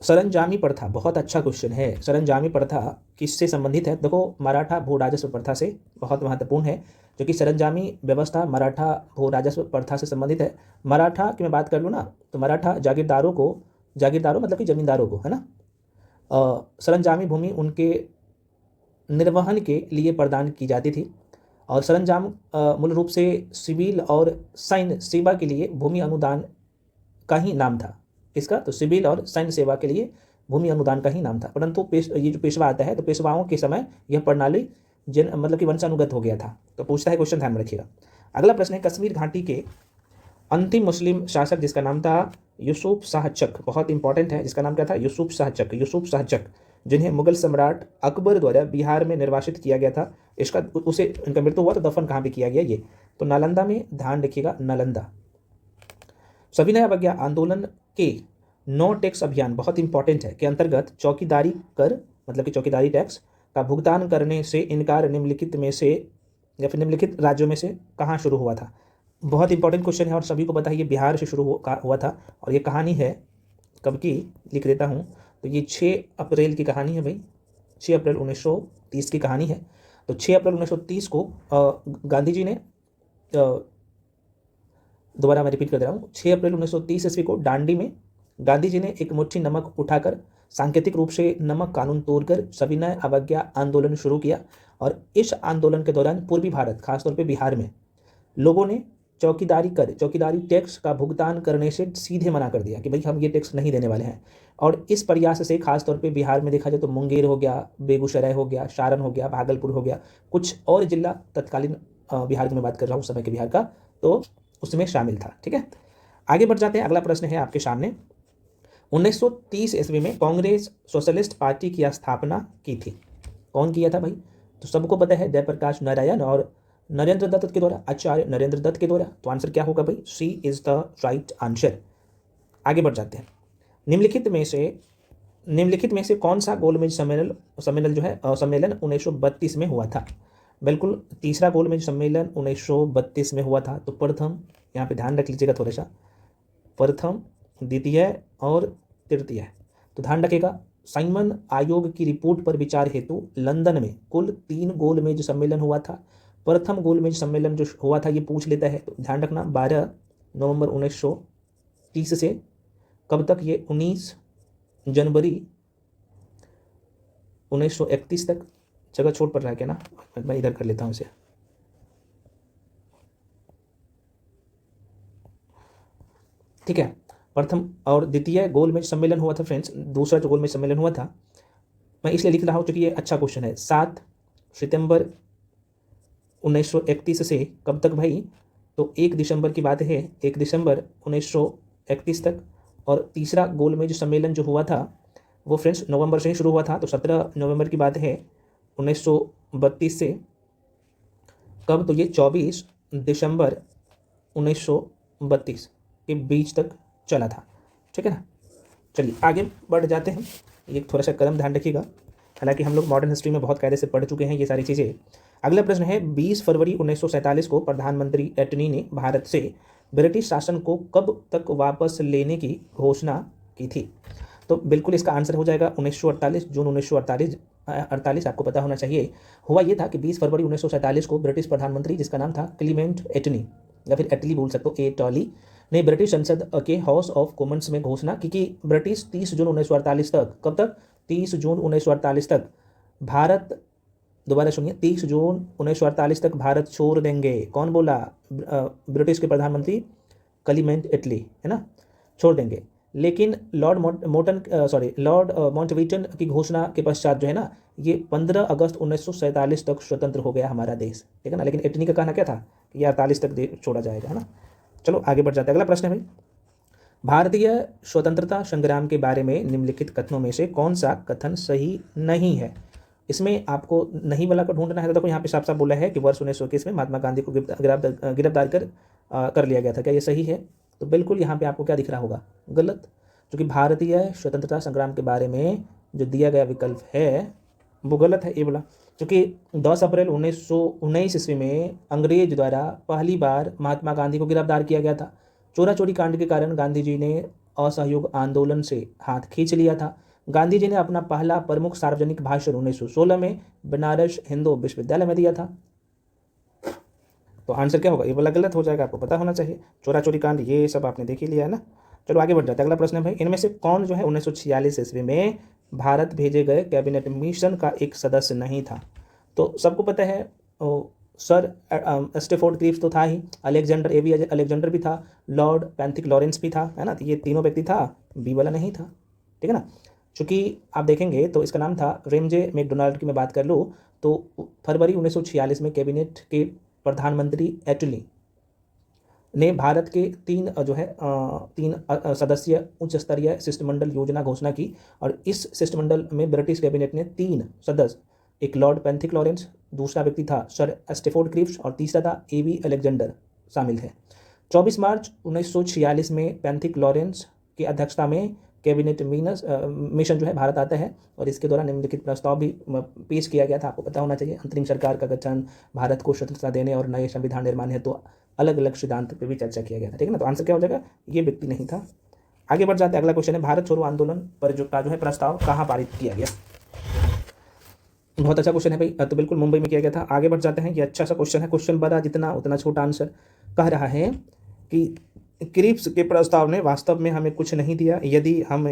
सरंजामी प्रथा, बहुत अच्छा क्वेश्चन है। सरंजामी प्रथा किससे संबंधित है, देखो मराठा भू राजस्व प्रथा से, बहुत महत्वपूर्ण है, जो कि सरंजामी व्यवस्था मराठा भू राजस्व प्रथा से संबंधित है। मराठा की मैं बात कर लूँ ना, तो मराठा जागीरदारों मतलब कि जमींदारों को, है ना, सरंजामी भूमि उनके निर्वहन के लिए प्रदान की जाती थी। और सरंजाम मूल रूप से सिविल और सैन्य सेवा के लिए भूमि अनुदान का ही नाम था इसका, तो सिविल और सैन्य सेवा के लिए भूमि अनुदान का ही नाम था। परंतु ये जो पेशवा आता है, तो पेशवाओं के समय यह प्रणाली मतलब कि वंशानुगत हो गया था। तो पूछता है क्वेश्चन, ध्यान में रखिएगा। अगला प्रश्न है कश्मीर घाटी के अंतिम मुस्लिम शासक जिसका नाम था यूसुफ शाह चक, बहुत इंपॉर्टेंट है, जिसका नाम क्या था, यूसुफ शाह चक, जिन्हें मुगल सम्राट अकबर द्वारा बिहार में निर्वासित किया गया था। इनका मृत्यु हुआ तो दफन कहाँ पे किया गया, ये तो नालंदा में, ध्यान रखिएगा नालंदा। सविनय अवज्ञा आंदोलन के नो टैक्स अभियान, बहुत इंपॉर्टेंट है, के अंतर्गत चौकीदारी कर मतलब कि चौकीदारी टैक्स का भुगतान करने से इनकार निम्नलिखित में से या फिर निम्नलिखित राज्यों में से कहाँ शुरू हुआ था। बहुत इंपॉर्टेंट क्वेश्चन है और सभी को पता है, ये बिहार से शुरू हुआ था। और ये कहानी है कब की, लिख देता हूँ, तो ये 6 अप्रैल की कहानी है भाई, 6 अप्रैल 1930 की कहानी है। तो 6 अप्रैल 1930 को गांधी जी ने, दोबारा मैं रिपीट कर दे रहा हूँ, 6 अप्रैल 1930 ईस्वी को दांडी में गांधी जी ने एक मुट्ठी नमक उठाकर सांकेतिक रूप से नमक कानून तोड़कर सविनय अवज्ञा आंदोलन शुरू किया। और इस आंदोलन के दौरान पूर्वी भारत, खासतौर पे बिहार में लोगों ने चौकीदारी टैक्स का भुगतान करने से सीधे मना कर दिया कि भाई हम ये टैक्स नहीं देने वाले हैं। और इस प्रयास से खासतौर पे बिहार में देखा जाए तो मुंगेर हो गया, बेगूसराय हो गया, सारण हो गया, भागलपुर हो गया, कुछ और जिला तत्कालीन बिहार की मैं बात कर रहा हूँ समय के बिहार का, तो उसमें शामिल था। ठीक है, आगे बढ़ जाते हैं। अगला प्रश्न है आपके सामने, 1930 ईस्वी में कांग्रेस सोशलिस्ट पार्टी की स्थापना की थी, कौन किया था भाई, तो सबको पता है जयप्रकाश नारायण और नरेंद्र दत्त के द्वारा, आचार्य नरेंद्र दत्त के द्वारा। तो आंसर क्या होगा भाई, सी इज द राइट आंसर। आगे बढ़ जाते हैं। निम्नलिखित में से कौन सा गोलमेज सम्मेलन जो है सम्मेलन 1932 में हुआ था। बिल्कुल तीसरा गोलमेज सम्मेलन 1932 में हुआ था। तो प्रथम, यहाँ पे ध्यान रख लीजिएगा थोड़ा सा, प्रथम, द्वितीय और तृतीय। तो ध्यान रखिएगा, साइमन आयोग की रिपोर्ट पर विचार हेतु लंदन में कुल 3 गोलमेज सम्मेलन हुआ था। प्रथम गोलमेज सम्मेलन जो हुआ था ये पूछ लेता है, तो ध्यान रखना 12 नवंबर 1930 से कब तक, ये 19 जनवरी 1931 तक। जगह छोट पड़ रहा है क्या ना, मैं इधर कर लेता हूँ इसे। ठीक है, प्रथम और द्वितीय गोलमेज सम्मेलन हुआ था फ्रेंड्स। दूसरा जो गोलमेज सम्मेलन हुआ था, मैं इसलिए लिख रहा हूँ क्योंकि ये अच्छा क्वेश्चन है। 7 सितंबर 1931 से कब तक भाई, तो 1 दिसंबर की बात है, 1 दिसंबर 1931 तक। और तीसरा गोलमेज सम्मेलन जो हुआ था वो फ्रेंड्स नवंबर से ही शुरू हुआ था, तो 17 नवंबर की बात है 1932 से कब, तो ये 24 दिसंबर 1932 के बीच तक चला था। ठीक है ना, चलिए आगे बढ़ जाते हैं। ये थोड़ा सा कदम ध्यान रखिएगा, हालांकि हम लोग मॉडर्न हिस्ट्री में बहुत कायदे से पढ़ चुके हैं ये सारी चीज़ें। अगला प्रश्न है, 20 फरवरी 1947 को प्रधानमंत्री एटनी ने भारत से ब्रिटिश शासन को कब तक वापस लेने की घोषणा की थी। तो बिल्कुल इसका आंसर हो जाएगा 1948, जून 1948 आपको पता होना चाहिए। हुआ ये था कि 20 फरवरी 1947 को ब्रिटिश प्रधानमंत्री, जिसका नाम था क्लीमेंट एटनी या फिर एटली बोल सकते हो, एटली, ने ब्रिटिश संसद के हाउस ऑफ कॉमन्स में घोषणा की कि ब्रिटिश 30 जून 1948 तक, कब तक, 30 जून 1948 तक भारत, दोबारा सुनिए, 30 जून 1948 तक भारत छोड़ देंगे। कौन बोला, ब्रिटिश के प्रधानमंत्री क्लीमेंट एटली, है ना, छोड़ देंगे। लेकिन लॉर्ड माउंटबेटन की घोषणा के पश्चात जो है ना, ये 15 अगस्त 1947 तक स्वतंत्र हो गया हमारा देश। ठीक है ना, लेकिन एटनी का कहना क्या था कि ये 48 तक छोड़ा जाएगा, है ना। चलो आगे बढ़ जाते हैं। अगला प्रश्न है भाई, भारतीय स्वतंत्रता संग्राम के बारे में निम्नलिखित कथनों में से कौन सा कथन सही नहीं है। इसमें आपको नहीं वाला को ढूंढना है। तो देखो यहाँ पे साफ साफ बोला है कि वर्ष 1921 में महात्मा गांधी को गिरफ्तार कर लिया गया था। क्या ये सही है? तो बिल्कुल यहाँ पे आपको क्या दिख रहा होगा, गलत। क्योंकि भारतीय स्वतंत्रता संग्राम के बारे में जो दिया गया विकल्प है वो गलत है, ये बोला। क्योंकि 10 अप्रैल 1919 ईस्वी में अंग्रेज द्वारा पहली बार महात्मा गांधी को गिरफ्तार किया गया था। चोरा चोरी कांड के कारण गांधी जी ने असहयोग आंदोलन से हाथ खींच लिया था। गांधी जी ने अपना पहला प्रमुख सार्वजनिक भाषण 1916 में बनारस हिंदू विश्वविद्यालय में दिया था। तो आंसर क्या होगा, ये वाला गलत हो जाएगा, आपको पता होना चाहिए। चोरा चोरी कांड ये सब आपने देख ही लिया है ना। चलो आगे बढ़ जाते हैं। अगला प्रश्न है भाई, इनमें से कौन जो है 1946 ईस्वी में भारत भेजे गए कैबिनेट मिशन का एक सदस्य नहीं था। तो सबको पता है, सर स्टेफोर्ड क्रीव्स तो था ही, अलेक्जेंडर भी था, लॉर्ड पैंथिक लॉरेंस भी था, है ना। तो ये तीनों व्यक्ति था, बी वाला नहीं था। ठीक है ना। चूँकि आप देखेंगे तो इसका नाम था रेमजे मैकडोनाल्ड की मैं बात कर लूँ तो फरवरी 1946 में कैबिनेट के प्रधानमंत्री एटली ने भारत के तीन सदस्यीय उच्च स्तरीय शिष्टमंडल योजना घोषणा की। और इस शिष्टमंडल में ब्रिटिश कैबिनेट ने 3 सदस्य, एक लॉर्ड पैंथिक लॉरेंस, दूसरा व्यक्ति था सर स्टेफोर्ड क्रीव्स और तीसरा था एवी अलेक्जेंडर शामिल है। 24 मार्च 1946 में पैंथिक लॉरेंस की अध्यक्षता में कैबिनेट मिशन जो है भारत आता है और इसके द्वारा निम्नलिखित प्रस्ताव भी पेश किया गया था। आपको पता होना चाहिए, अंतरिम सरकार का गठन, भारत को स्वतंत्रता देने और नए संविधान निर्माण हेतु तो अलग अलग सिद्धांत पर भी चर्चा किया गया था। ठीक है ना। तो आंसर क्या हो जाएगा, ये व्यक्ति नहीं था। आगे बढ़ जाते हैं। अगला क्वेश्चन है, भारत छोड़ो आंदोलन पर जो है प्रस्ताव कहाँ पारित किया गया। बहुत अच्छा क्वेश्चन है भाई। तो बिल्कुल मुंबई में किया गया था। आगे बढ़ जाते हैं। ये अच्छा सा क्वेश्चन है, क्वेश्चन बड़ा जितना उतना छोटा आंसर। कह रहा है कि क्रीव्स के प्रस्ताव ने वास्तव में हमें कुछ नहीं दिया। यदि हम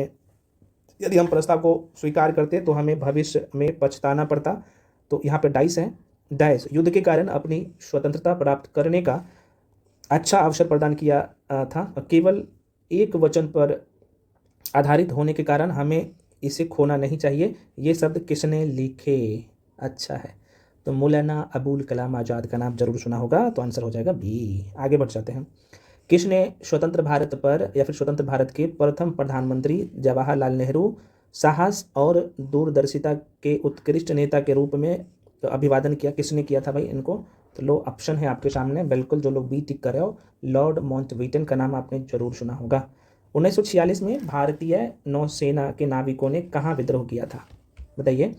प्रस्ताव को स्वीकार करते तो हमें भविष्य में पछताना पड़ता। तो यहाँ पे डाइस है, डैश युद्ध के कारण अपनी स्वतंत्रता प्राप्त करने का अच्छा अवसर प्रदान किया था। केवल एक वचन पर आधारित होने के कारण हमें इसे खोना नहीं चाहिए। ये शब्द किसने लिखे? अच्छा है, तो मौलाना अबुल कलाम आज़ाद का नाम जरूर सुना होगा। तो आंसर हो जाएगा बी। आगे बढ़ जाते हैं। किसने स्वतंत्र भारत पर या फिर स्वतंत्र भारत के प्रथम प्रधानमंत्री जवाहरलाल नेहरू साहस और दूरदर्शिता के उत्कृष्ट नेता के रूप में तो अभिवादन किया? किसने किया था भाई इनको? तो लो ऑप्शन है आपके सामने, बिल्कुल जो लोग बी टिक कर रहे हो, लॉर्ड माउंटबेटन का नाम आपने जरूर सुना होगा। 1946 में भारतीय नौसेना के नाविकों ने कहाँ विद्रोह किया था बताइए?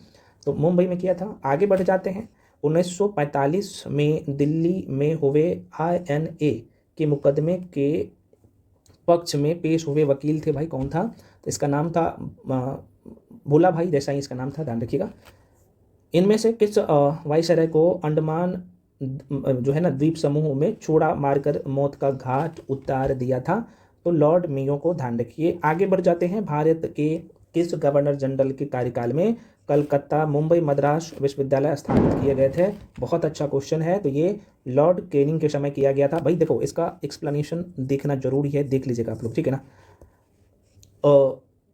तो मुंबई में किया था। आगे बढ़ जाते हैं। 1945 में दिल्ली में हुए INA के मुकदमे के पक्ष में पेश हुए वकील थे भाई, कौन था? तो इसका नाम था भोला भाई देसाई, इसका नाम था, ध्यान रखिएगा। इनमें से किस वायसराय को अंडमान जो है ना द्वीप समूह में छोड़ा मारकर मौत का घाट उतार दिया था? तो लॉर्ड मेयो को, ध्यान रखिए। आगे बढ़ जाते हैं। भारत के किस गवर्नर जनरल के कार्यकाल में कलकत्ता, मुंबई, मद्रास विश्वविद्यालय स्थापित किए गए थे? बहुत अच्छा क्वेश्चन है। तो ये लॉर्ड कैनिंग के समय किया गया था। भाई देखो, इसका एक्सप्लेनेशन देखना जरूरी है, देख लीजिएगा आप लोग, ठीक है ना।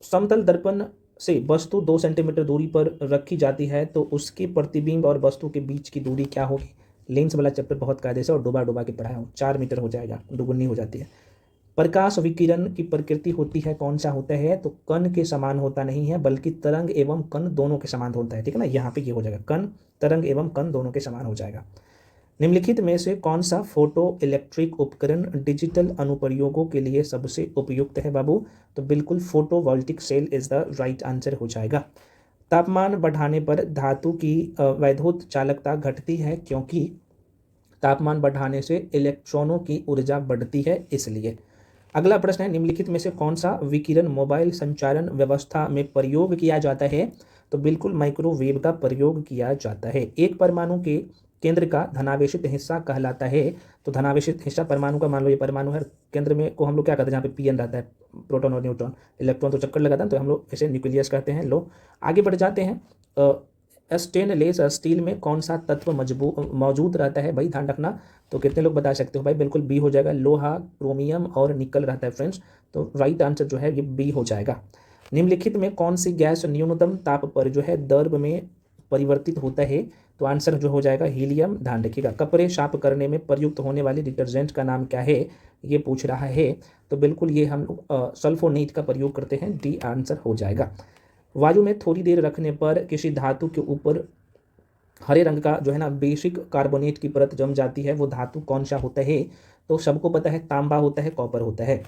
समतल दर्पण से वस्तु 2 सेंटीमीटर दूरी पर रखी जाती है तो उसके प्रतिबिंब और वस्तु के बीच की दूरी क्या होगी? लेंस वाला चैप्टर बहुत कायदे से और डुबा डुबा के पढ़ाया हूँ। 4 मीटर हो जाएगा, दुगुनी हो जाती है। प्रकाश विकिरण की प्रकृति होती है, कौन सा होता है? तो कण के समान होता नहीं है, बल्कि तरंग एवं कण दोनों के समान होता है, ठीक है ना। यहाँ पे ये हो जाएगा, कण, तरंग एवं कण दोनों के समान हो जाएगा। निम्नलिखित में से कौन सा फोटो इलेक्ट्रिक उपकरण डिजिटल अनुप्रयोगों के लिए सबसे उपयुक्त है बाबू? तो बिल्कुल photovoltaic cell is the right answer हो जाएगा। तापमान बढ़ाने पर धातु की वैद्युत चालकता घटती है, क्योंकि तापमान बढ़ाने से इलेक्ट्रॉनों की ऊर्जा बढ़ती है, इसलिए। अगला प्रश्न है, निम्नलिखित में से कौन सा विकिरण मोबाइल संचारण व्यवस्था में प्रयोग किया जाता है? तो बिल्कुल माइक्रोवेव का प्रयोग किया जाता है। एक परमाणु के केंद्र का धनावेशित हिस्सा कहलाता है। तो धनावेशित हिस्सा परमाणु का, मान लो ये परमाणु है, केंद्र में को हम लोग क्या कहते हैं, जहाँ पे पीएन रहता है, प्रोटॉन और न्यूट्रॉन, इलेक्ट्रॉन तो चक्कर लगाता है, तो हम लोग इसे न्यूक्लियस कहते हैं। लो आगे बढ़ जाते हैं। स्टेनलेस स्टील में कौन सा तत्व मौजूद रहता है? भाई ध्यान रखना। तो कितने लोग बता सकते हो? भाई बिल्कुल बी हो जाएगा, लोहा, क्रोमियम और निकल रहता है फ्रेंड्स। तो राइट आंसर जो है ये बी हो जाएगा। निम्नलिखित में कौन सी गैस न्यूनतम ताप पर जो है द्रव में परिवर्तित होता है? तो आंसर जो हो जाएगा हीलियम, ध्यान रखिएगा। कपड़े साफ करने में प्रयुक्त होने वाले डिटर्जेंट का नाम क्या है, ये पूछ रहा है। तो बिल्कुल ये हम लोग सल्फोनेट का प्रयोग करते हैं, डी आंसर हो जाएगा। वायु में थोड़ी देर रखने पर किसी धातु के ऊपर हरे रंग का जो है ना बेसिक कार्बोनेट की परत जम जाती है, वो धातु कौन सा होता है? तो सबको पता है, तांबा होता है, कॉपर होता है।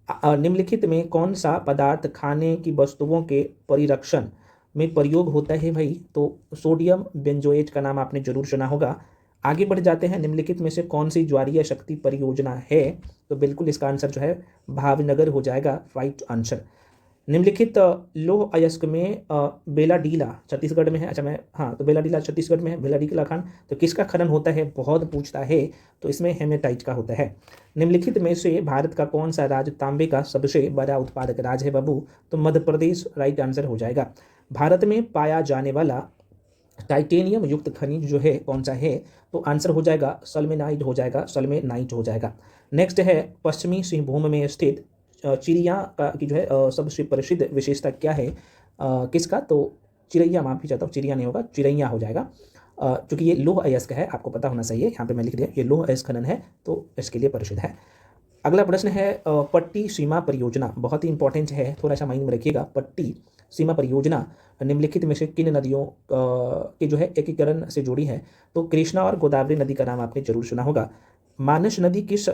निम्नलिखित में कौन सा पदार्थ खाने की वस्तुओं के परिरक्षण में प्रयोग होता है? भाई तो सोडियम बेंजोएट का नाम आपने जरूर सुना होगा। आगे बढ़ जाते हैं। निम्नलिखित में से कौन सी ज्वारीय शक्ति परियोजना है? तो बिल्कुल इसका आंसर जो है भावनगर हो जाएगा, राइट आंसर। निम्नलिखित लौह अयस्क में बेलाडीला छत्तीसगढ़ में है। अच्छा मैं, हाँ, तो बेलाडीला छत्तीसगढ़ में है, बेलाडीला खान। तो किसका खनन होता है, बहुत पूछता है, तो इसमें हेमेटाइट का होता है। निम्नलिखित में से भारत का कौन सा राज्य तांबे का सबसे बड़ा उत्पादक राज्य है बाबू? तो मध्य प्रदेश, राइट आंसर हो जाएगा। भारत में पाया जाने वाला टाइटेनियम युक्त खनिज जो है कौन सा है? तो आंसर हो जाएगा सल्मेनाइट हो जाएगा, सल्मेनाइट हो जाएगा। नेक्स्ट है, पश्चिमी सिंहभूम में स्थित चिड़िया का की जो है सबसे प्रसिद्ध विशेषता क्या है? किसका? तो चिड़ैया, माफी चाहता हूँ, चिड़िया नहीं होगा, चिड़ैया हो जाएगा। क्योंकि ये लौह अयस्क है, आपको पता होना चाहिए, यहाँ पे मैं लिख दिया, ये लौह अयस्क खनन है, तो इसके लिए प्रसिद्ध है। अगला प्रश्न है, पट्टी सीमा परियोजना, बहुत ही इंपॉर्टेंट है, थोड़ा सा माइंड में रखिएगा। पट्टी सीमा परियोजना निम्नलिखित में से किन नदियों के जो है एकीकरण से जुड़ी है? तो कृष्णा और गोदावरी नदी का नाम आपने जरूर सुना होगा। मानस नदी किस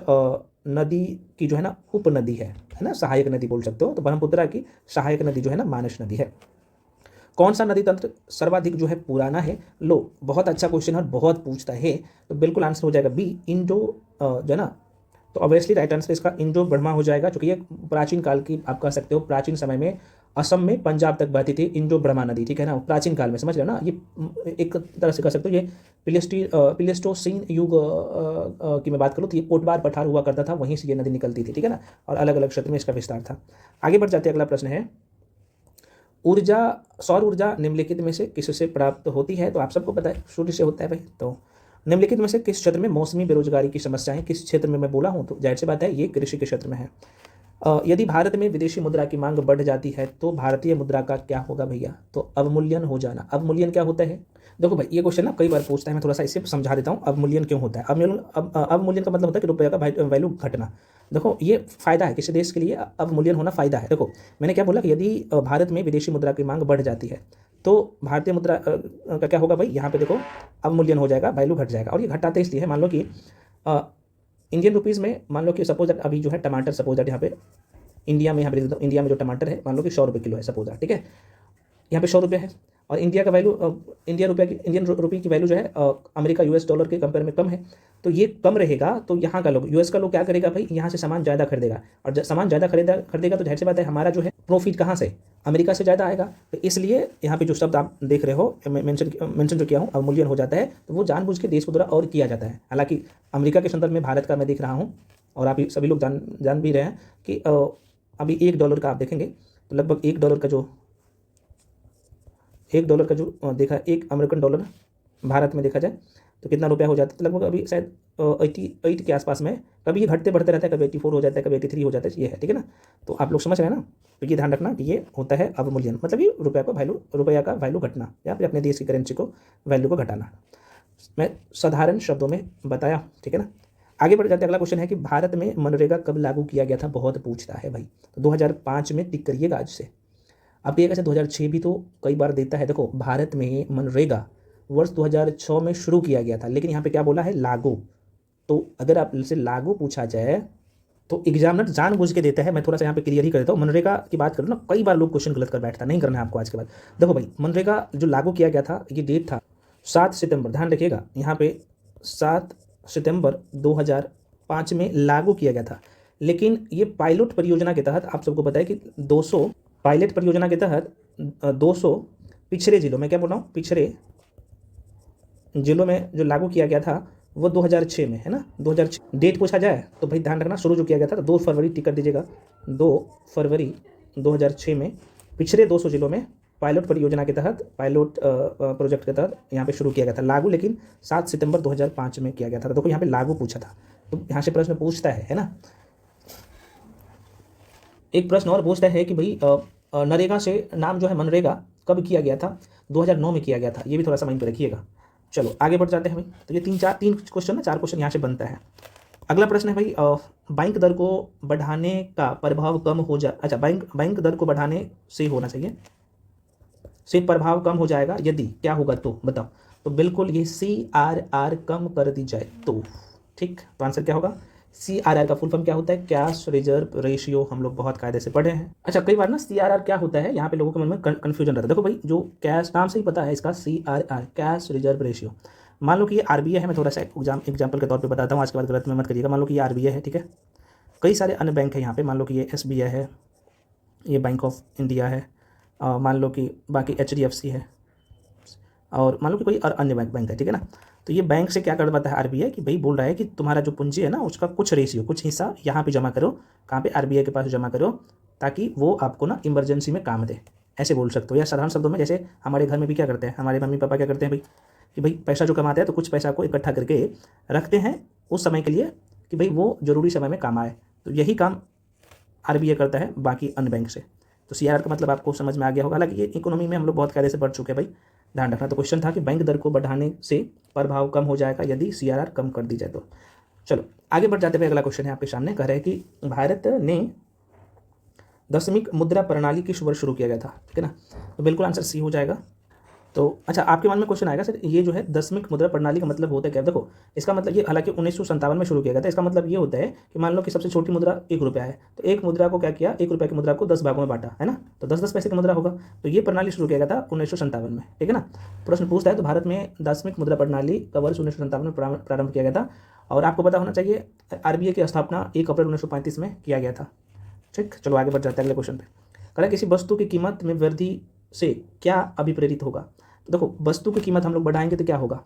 नदी की जो है ना उपनदी है ना, सहायक नदी बोल सकते हो। तो ब्रह्मपुत्रा की सहायक नदी जो है ना मानस नदी है। कौन सा नदी तंत्र सर्वाधिक जो है पुराना है? लो बहुत अच्छा क्वेश्चन है और बहुत पूछता है, तो बिल्कुल आंसर हो जाएगा बी, इंडो जो है ना। तो ऑब्वियसली राइट आंसर इसका इंडो ब्रह्मा हो जाएगा, क्योंकि ये प्राचीन काल की, आप कह सकते हो प्राचीन समय में असम में पंजाब तक बहती थी इंडो ब्रह्मा नदी, ठीक है ना, प्राचीन काल में, समझ रहे हो ना। ये एक तरह से कह सकते हो ये प्लेस्टोसीन युग की मैं बात करूँ तो ये पोटबार पठार हुआ करता था, वहीं से ये नदी निकलती थी, ठीक है ना, और अलग अलग क्षेत्र में इसका विस्तार था। आगे बढ़ जाते हैं। अगला प्रश्न है, ऊर्जा, सौर ऊर्जा निम्नलिखित में से किससे प्राप्त होती है? तो आप सबको पता है सूर्य से होता है भाई। तो निम्नलिखित में से किस क्षेत्र में मौसमी बेरोजगारी की समस्या है? किस क्षेत्र में मैं बोला हूँ, तो जाहिर सी बात है ये कृषि के क्षेत्र में है। यदि भारत में विदेशी मुद्रा की मांग बढ़ जाती है तो भारतीय मुद्रा का क्या होगा भैया? तो अवमूल्यन हो जाना। अवमूल्यन क्या होता है? देखो भाई ये क्वेश्चन ना कई बार पूछता है, मैं थोड़ा सा इसे समझा देता हूँ। अवमूल्यन क्यों होता है? अवमूल्यन का मतलब होता है कि रुपये का वैल्यू घटना। देखो ये फायदा है किसी देश के लिए, अवमूल्यन होना फायदा है। देखो मैंने क्या बोला कि यदि भारत में विदेशी मुद्रा की मांग बढ़ जाती है तो भारतीय मुद्रा का क्या होगा भाई? यहाँ पे देखो अवमूल्यन हो जाएगा, वैल्यू घट जाएगा। और ये घटाते इसलिए है, मान लो कि इंडियन रुपीज़ में, मान लो कि सपोज दैट अभी जो है टमाटर, सपोज दैट यहाँ पे इंडिया में, यहाँ पे इंडिया में जो टमाटर है मान लो कि 100 रुपये किलो है, सपोज दैट, ठीक है, यहाँ पे 100 रुपये है। और इंडिया का वैल्यू इंडियन रुपये की वैल्यू जो है अमेरिका यूएस डॉलर के कंपेयर में कम है, तो ये कम रहेगा तो यहाँ का लोग यूएस का लोग क्या करेगा भाई, यहाँ से सामान ज़्यादा खरीदेगा, और जब सामान ज़्यादा खरीदेगा तो जाहिर सी बात है हमारा जो है प्रॉफिट कहाँ से, अमेरिका से ज़्यादा आएगा। तो इसलिए यहाँ पे जो शब्द आप देख रहे हो मेंशन जो किया हूँ अवमूल्यन हो जाता है, तो वो जानबूझ के देश को द्वारा और किया जाता है। हालांकि अमेरिका के संदर्भ में भारत का मैं देख रहा हूँ, और आप सभी लोग जान भी रहे हैं कि अभी $1 का आप देखेंगे तो लगभग $1 का जो देखा, एक अमेरिकन डॉलर भारत में देखा जाए तो कितना रुपया हो जाता है, तो लगभग अभी शायद 88 के आसपास में। कभी ये घटते बढ़ते रहता है, कभी 84 हो जाता है, कभी 83 हो जाता है, ये है, ठीक है ना। तो आप लोग समझ रहे हैं ना, तो ये ध्यान रखना कि ये होता है अवमूल्यन, मतलब ये रुपया का वैल्यू घटना, या फिर अपने देश की करेंसी को वैल्यू को घटाना। मैं साधारण शब्दों में बताया, ठीक है ना। आगे बढ़ जाते हैं। अगला क्वेश्चन है कि भारत में मनरेगा कब लागू किया गया था, बहुत पूछता है भाई। तो 2005 में टिक करिएगा आज से। अब ये कैसे 2006 भी तो कई बार देता है। देखो भारत में मनरेगा वर्ष 2006 में शुरू किया गया था, लेकिन यहाँ पे क्या बोला है, लागू। तो अगर आप से लागू पूछा जाए तो एग्जामिनर जानबूझ के देता है। मैं थोड़ा सा यहाँ पे क्लियर ही कर देता हूँ। मनरेगा की बात करूँ ना, कई बार लोग क्वेश्चन गलत कर बैठता, नहीं करना है आपको आज के बाद। देखो भाई, मनरेगा जो लागू किया गया था, ये डेट था 7 सितंबर, ध्यान रखिएगा यहाँ पे 7 सितंबर 2005 में लागू किया गया था। लेकिन ये पायलट परियोजना के तहत, आप सबको पता है कि 200 पायलट परियोजना के तहत 200 पिछड़े जिलों में, क्या बोल रहा हूँ, पिछड़े जिलों में जो लागू किया गया था वो 2006 में है ना। 2006 डेट पूछा जाए तो भाई ध्यान रखना, शुरू जो किया गया था 2 फरवरी, टिक कर दीजिएगा, 2 फरवरी 2006 में पिछड़े 200 जिलों में पायलट परियोजना के तहत, पायलट प्रोजेक्ट के तहत यहाँ पे शुरू किया गया था लागू। लेकिन 7 सितंबर 2005 में किया गया था। तो देखो यहाँ पे लागू पूछा था, तो यहाँ से प्रश्न पूछता है ना। एक प्रश्न और पूछता है कि भाई नरेगा से नाम जो है मनरेगा कब किया गया था, 2009 में किया गया था। ये भी थोड़ा सा माइंड पे रखिएगा। चलो आगे बढ़ जाते हैं भाई। तो ये 3 क्वेश्चन ना, 4 क्वेश्चन यहाँ से बनता है। अगला प्रश्न है भाई, बैंक दर को बढ़ाने का प्रभाव कम हो जा अच्छा बैंक दर को बढ़ाने से होना चाहिए, से प्रभाव कम हो जाएगा, यदि क्या होगा तो बताओ। तो बिल्कुल ये CRR कम कर दी जाए तो, ठीक। तो आंसर क्या होगा, CRR का फुल फॉर्म क्या होता है, कैश रिजर्व रेशियो। हम लोग बहुत कायदे से पढ़े हैं। अच्छा, कई बार ना CRR क्या होता है, यहाँ पे लोगों के मन में कन्फ्यूजन रहता है। देखो भाई, जो कैश नाम से ही पता है इसका, CRR कैश रिजर्व रेशियो। मान लो कि ये RBI है, मैं थोड़ा सा एग्जाम्पल के तौर पे बताता हूँ, आज के बाद गलत में मत करिएगा। मान लो कि ये RBI है, ठीक है। कई सारे अन्य बैंक है यहाँ पे, मान लो कि ये SBI है, ये बैंक ऑफ इंडिया है, मान लो कि बाकी HDFC है, और मान लो कि कोई और अन्य बैंक है, ठीक है ना। तो ये बैंक से क्या करवाता है RBI, कि भाई बोल रहा है कि तुम्हारा जो पूंजी है ना, उसका कुछ रेशियो, कुछ हिस्सा यहाँ पे जमा करो। कहाँ पे, RBI के पास जमा करो, ताकि वो आपको ना इमरजेंसी में काम दे, ऐसे बोल सकते हो। या साधारण शब्दों में, जैसे हमारे घर में भी क्या करते हैं, हमारे मम्मी पापा क्या करते हैं भाई, कि भाई पैसा जो कमाते हैं तो कुछ पैसा को इकट्ठा करके रखते हैं उस समय के लिए, कि भाई वो जरूरी समय में काम आए। तो यही काम RBI करता है बाकी अन्य बैंक से। तो CRR का मतलब आपको समझ में आ गया होगा। हालांकि ये इकोनॉमी में हम लोग बहुत कायदे से पढ़ चुके हैं भाई, ध्यान रखना। तो क्वेश्चन था कि बैंक दर को बढ़ाने से प्रभाव कम हो जाएगा यदि CRR कम कर दी जाए तो। चलो आगे बढ़ जाते हैं। अगला क्वेश्चन है आपके सामने, कह रहे हैं कि भारत ने दशमिक मुद्रा प्रणाली किस वर्ष शुरू किया गया था, ठीक है ना। तो बिल्कुल आंसर C हो जाएगा। तो अच्छा, आपके मन में क्वेश्चन आएगा, सर ये जो है दशमिक मुद्रा प्रणाली का मतलब होता है क्या। देखो इसका मतलब ये, हालांकि 1957 में शुरू किया गया था। इसका मतलब ये होता है कि मान लो कि सबसे छोटी मुद्रा 1 रुपया है, तो एक मुद्रा को क्या किया, 1 रुपये की मुद्रा को 10 भागों में बांटा, है ना। तो 10-10 पैसे की मुद्रा होगा। तो ये प्रणाली शुरू किया गया था 1957 में, ठीक है ना। प्रश्न पूछता है तो भारत में दशमिक मुद्रा प्रणाली का वर्ष 1957 में प्रारंभ किया गया था। और आपको पता होना चाहिए RBI की स्थापना 1 अप्रैल 1935 में किया गया था, ठीक। चलो आगे बढ़ जाते हैं अगले क्वेश्चन पे। कह रहा है किसी वस्तु की कीमत में वृद्धि से क्या अभिप्रेरित होगा। देखो वस्तु की कीमत हम लोग बढ़ाएंगे तो क्या होगा,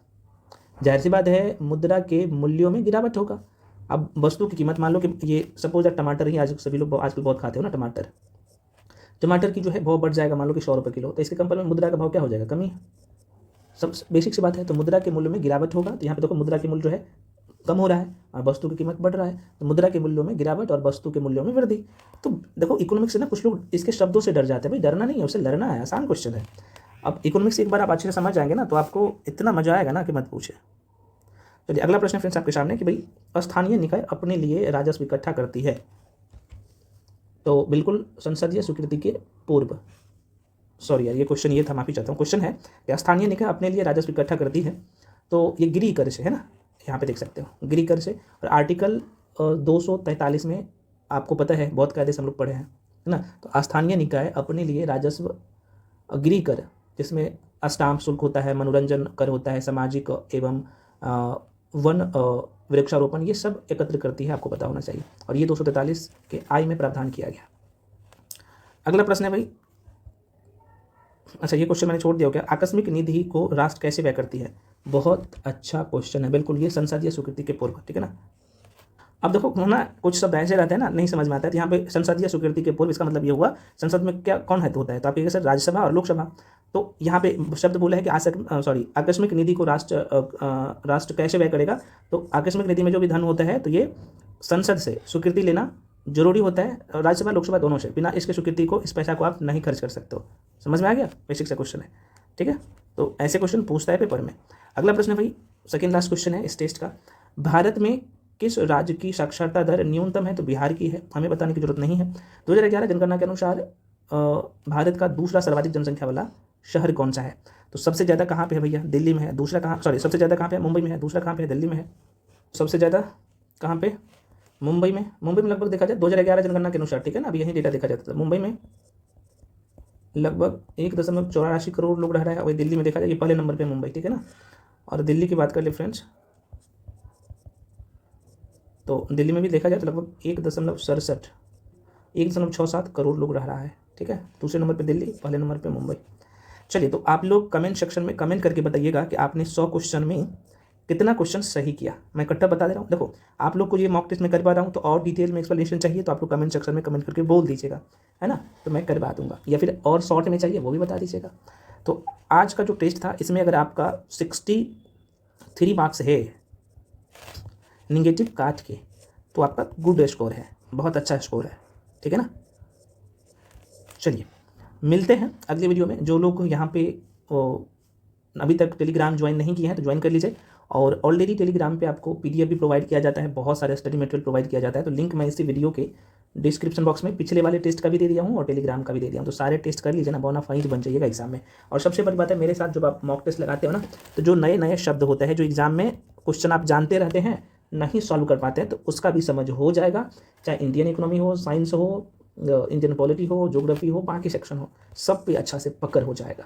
जाहिर सी बात है मुद्रा के मूल्यों में गिरावट होगा। अब वस्तु की कीमत, मान लो कि ये सपोज टमाटर ही आज सभी लोग आजकल बहुत खाते हो ना, टमाटर की जो है भाव बढ़ जाएगा, मान लो कि 100 रुपये किलो। तो इसके कंपेयर में मुद्रा का भाव क्या हो जाएगा, कमी। सब बेसिक सी बात है। तो मुद्रा के मूल्य में गिरावट होगा। तो यहाँ पे देखो मुद्रा के मूल्य जो है कम हो रहा है और वस्तु की कीमत बढ़ रहा है। तो मुद्रा के मूल्यों में गिरावट और वस्तु के मूल्यों में वृद्धि। तो देखो इकोनॉमिक्स से ना कुछ लोग इसके शब्दों से डर जाते हैं। भाई डरना नहीं है, उसे लड़ना है। आसान क्वेश्चन है। अब इकोनॉमिक्स एक बार आप अच्छे से समझ जाएंगे ना, तो आपको इतना मजा आएगा ना कि मत पूछे। चलिए अगला प्रश्न फ्रेंड्स आपके सामने, कि भाई स्थानीय निकाय अपने लिए राजस्व इकट्ठा करती है। तो बिल्कुल संसदीय स्वीकृति के पूर्व, सॉरी यार ये क्वेश्चन ये था, माफी चाहता हूँ। क्वेश्चन है कि स्थानीय निकाय अपने लिए राजस्व इकट्ठा करती है। तो ये गृह कर से है ना, यहाँ पे देख सकते हो गृह कर से। और आर्टिकल 243 में आपको पता है, बहुत कायदे से हम लोग पढ़े हैं, है ना। तो स्थानीय निकाय अपने लिए राजस्व गृह कर, जिसमें स्टाम्प शुल्क होता है, मनोरंजन कर होता है, सामाजिक एवं वन वृक्षारोपण, ये सब एकत्र करती है, आपको पता होना चाहिए। और ये 243 के आय में प्रावधान किया गया। अगला प्रश्न है भाई, अच्छा ये क्वेश्चन मैंने छोड़ दिया क्या, आकस्मिक निधि को राष्ट्र कैसे व्यय करती है? बहुत अच्छा क्वेश्चन है, बिल्कुल ये संसदीय स्वीकृति के पूर्व, ठीक है ना। अब देखो ना, कुछ शब्द ऐसे रहते हैं ना, नहीं समझ में आता है, तो यहाँ पे संसदीय स्वीकृति के पूर्व, इसका मतलब ये हुआ संसद में क्या कौन है तो होता है, तो आप कहिएगा सर राज्यसभा और लोकसभा। तो यहाँ पे शब्द बोला है कि आकस्मिक निधि को राष्ट्र कैसे व्यय करेगा, तो आकस्मिक निधि में जो भी धन होता है तो ये संसद से स्वीकृति लेना जरूरी होता है, राज्यसभा लोकसभा दोनों से, बिना इसके स्वीकृति को इस पैसा को आप नहीं खर्च कर सकते हो। समझ में आ गया, बेसिक सा क्वेश्चन है, ठीक है। तो ऐसे क्वेश्चन पूछता है पेपर में। अगला प्रश्न है भाई, सेकेंड लास्ट क्वेश्चन है इस टेस्ट का, भारत में किस राज्य की साक्षरता दर न्यूनतम है? तो बिहार की है, हमें बताने की जरूरत नहीं है। 2011 जनगणना के अनुसार भारत का दूसरा सर्वाधिक जनसंख्या वाला शहर कौन सा है? तो सबसे ज़्यादा कहाँ पे है भैया? दिल्ली में है। दूसरा कहाँ, सबसे ज़्यादा कहाँ पे है? मुंबई में है। दूसरा कहाँ पे है? दिल्ली में है। सबसे ज़्यादा कहाँ पे? मुंबई में। मुंबई में लगभग देखा जाए 2011 जनगणना के अनुसार, ठीक है ना, अभी यही डेटा देखा जाता था, मुंबई में लगभग 1.84 करोड़ लोग रह रहा है। वही दिल्ली में देखा जाए, ये पहले नंबर पे मुंबई, ठीक है ना। और दिल्ली की बात कर ले फ्रेंड्स, तो दिल्ली में भी देखा जाए तो लगभग 1.67 करोड़ लोग रह रहा है, ठीक है। दूसरे नंबर पे दिल्ली, पहले नंबर पे मुंबई। चलिए, तो आप लोग कमेंट सेक्शन में कमेंट करके बताइएगा कि आपने 100 क्वेश्चन में कितना क्वेश्चन सही किया। मैं इकट्ठा बता दे रहा हूँ। देखो, आप लोग को ये मॉक टेस्ट में करवा रहा हूँ, तो और डिटेल में एक्सप्लेनेशन चाहिए तो आप लोग कमेंट सेक्शन में कमेंट करके बोल दीजिएगा, है ना, तो मैं करवा दूंगा। या फिर और शॉर्ट में चाहिए वो भी बता दीजिएगा। तो आज का जो टेस्ट था, इसमें अगर आपका 63 मार्क्स है निगेटिव काट के, तो आपका गुड स्कोर है, बहुत अच्छा स्कोर है, ठीक है ना। चलिए, मिलते हैं अगले वीडियो में। जो लोग यहाँ पे अभी तक टेलीग्राम ज्वाइन नहीं किए हैं तो ज्वाइन कर लीजिए। और ऑलरेडी टेलीग्राम पे आपको PDF भी प्रोवाइड किया जाता है, बहुत सारे स्टडी मटेरियल प्रोवाइड किया जाता है। तो लिंक मैं इसी वीडियो के डिस्क्रिप्शन बॉक्स में पिछले वाले टेस्ट का भी दे दिया हूँ और टेलीग्राम का भी दे दिया हूँ। तो सारे टेस्ट कर लीजिए ना, बोनाफाइड बन जाइएगा एग्जाम में। और सबसे बड़ी बात है, मेरे साथ जब आप मॉक टेस्ट लगाते हो ना, तो जो नए नए शब्द होते हैं, जो एग्जाम में क्वेश्चन आप जानते रहते हैं नहीं सॉल्व कर पाते हैं, तो उसका भी समझ हो जाएगा। चाहे इंडियन इकोनॉमी हो, साइंस हो, इंडियन पॉलिटी हो, ज्योग्राफी हो, बाकी सेक्शन हो, सब पे अच्छा से पकड़ हो जाएगा।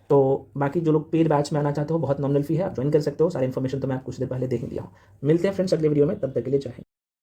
तो बाकी जो लोग पेड बैच में आना चाहते हो, बहुत नॉमिनल फी है, आप ज्वाइन कर सकते हो। सारी इन्फॉर्मेशन तो मैं आपको कुछ देर पहले दे ही दिया हूँ। मिलते हैं फ्रेंड्स अगले वीडियो में, तब तक के लिए जय हिंद।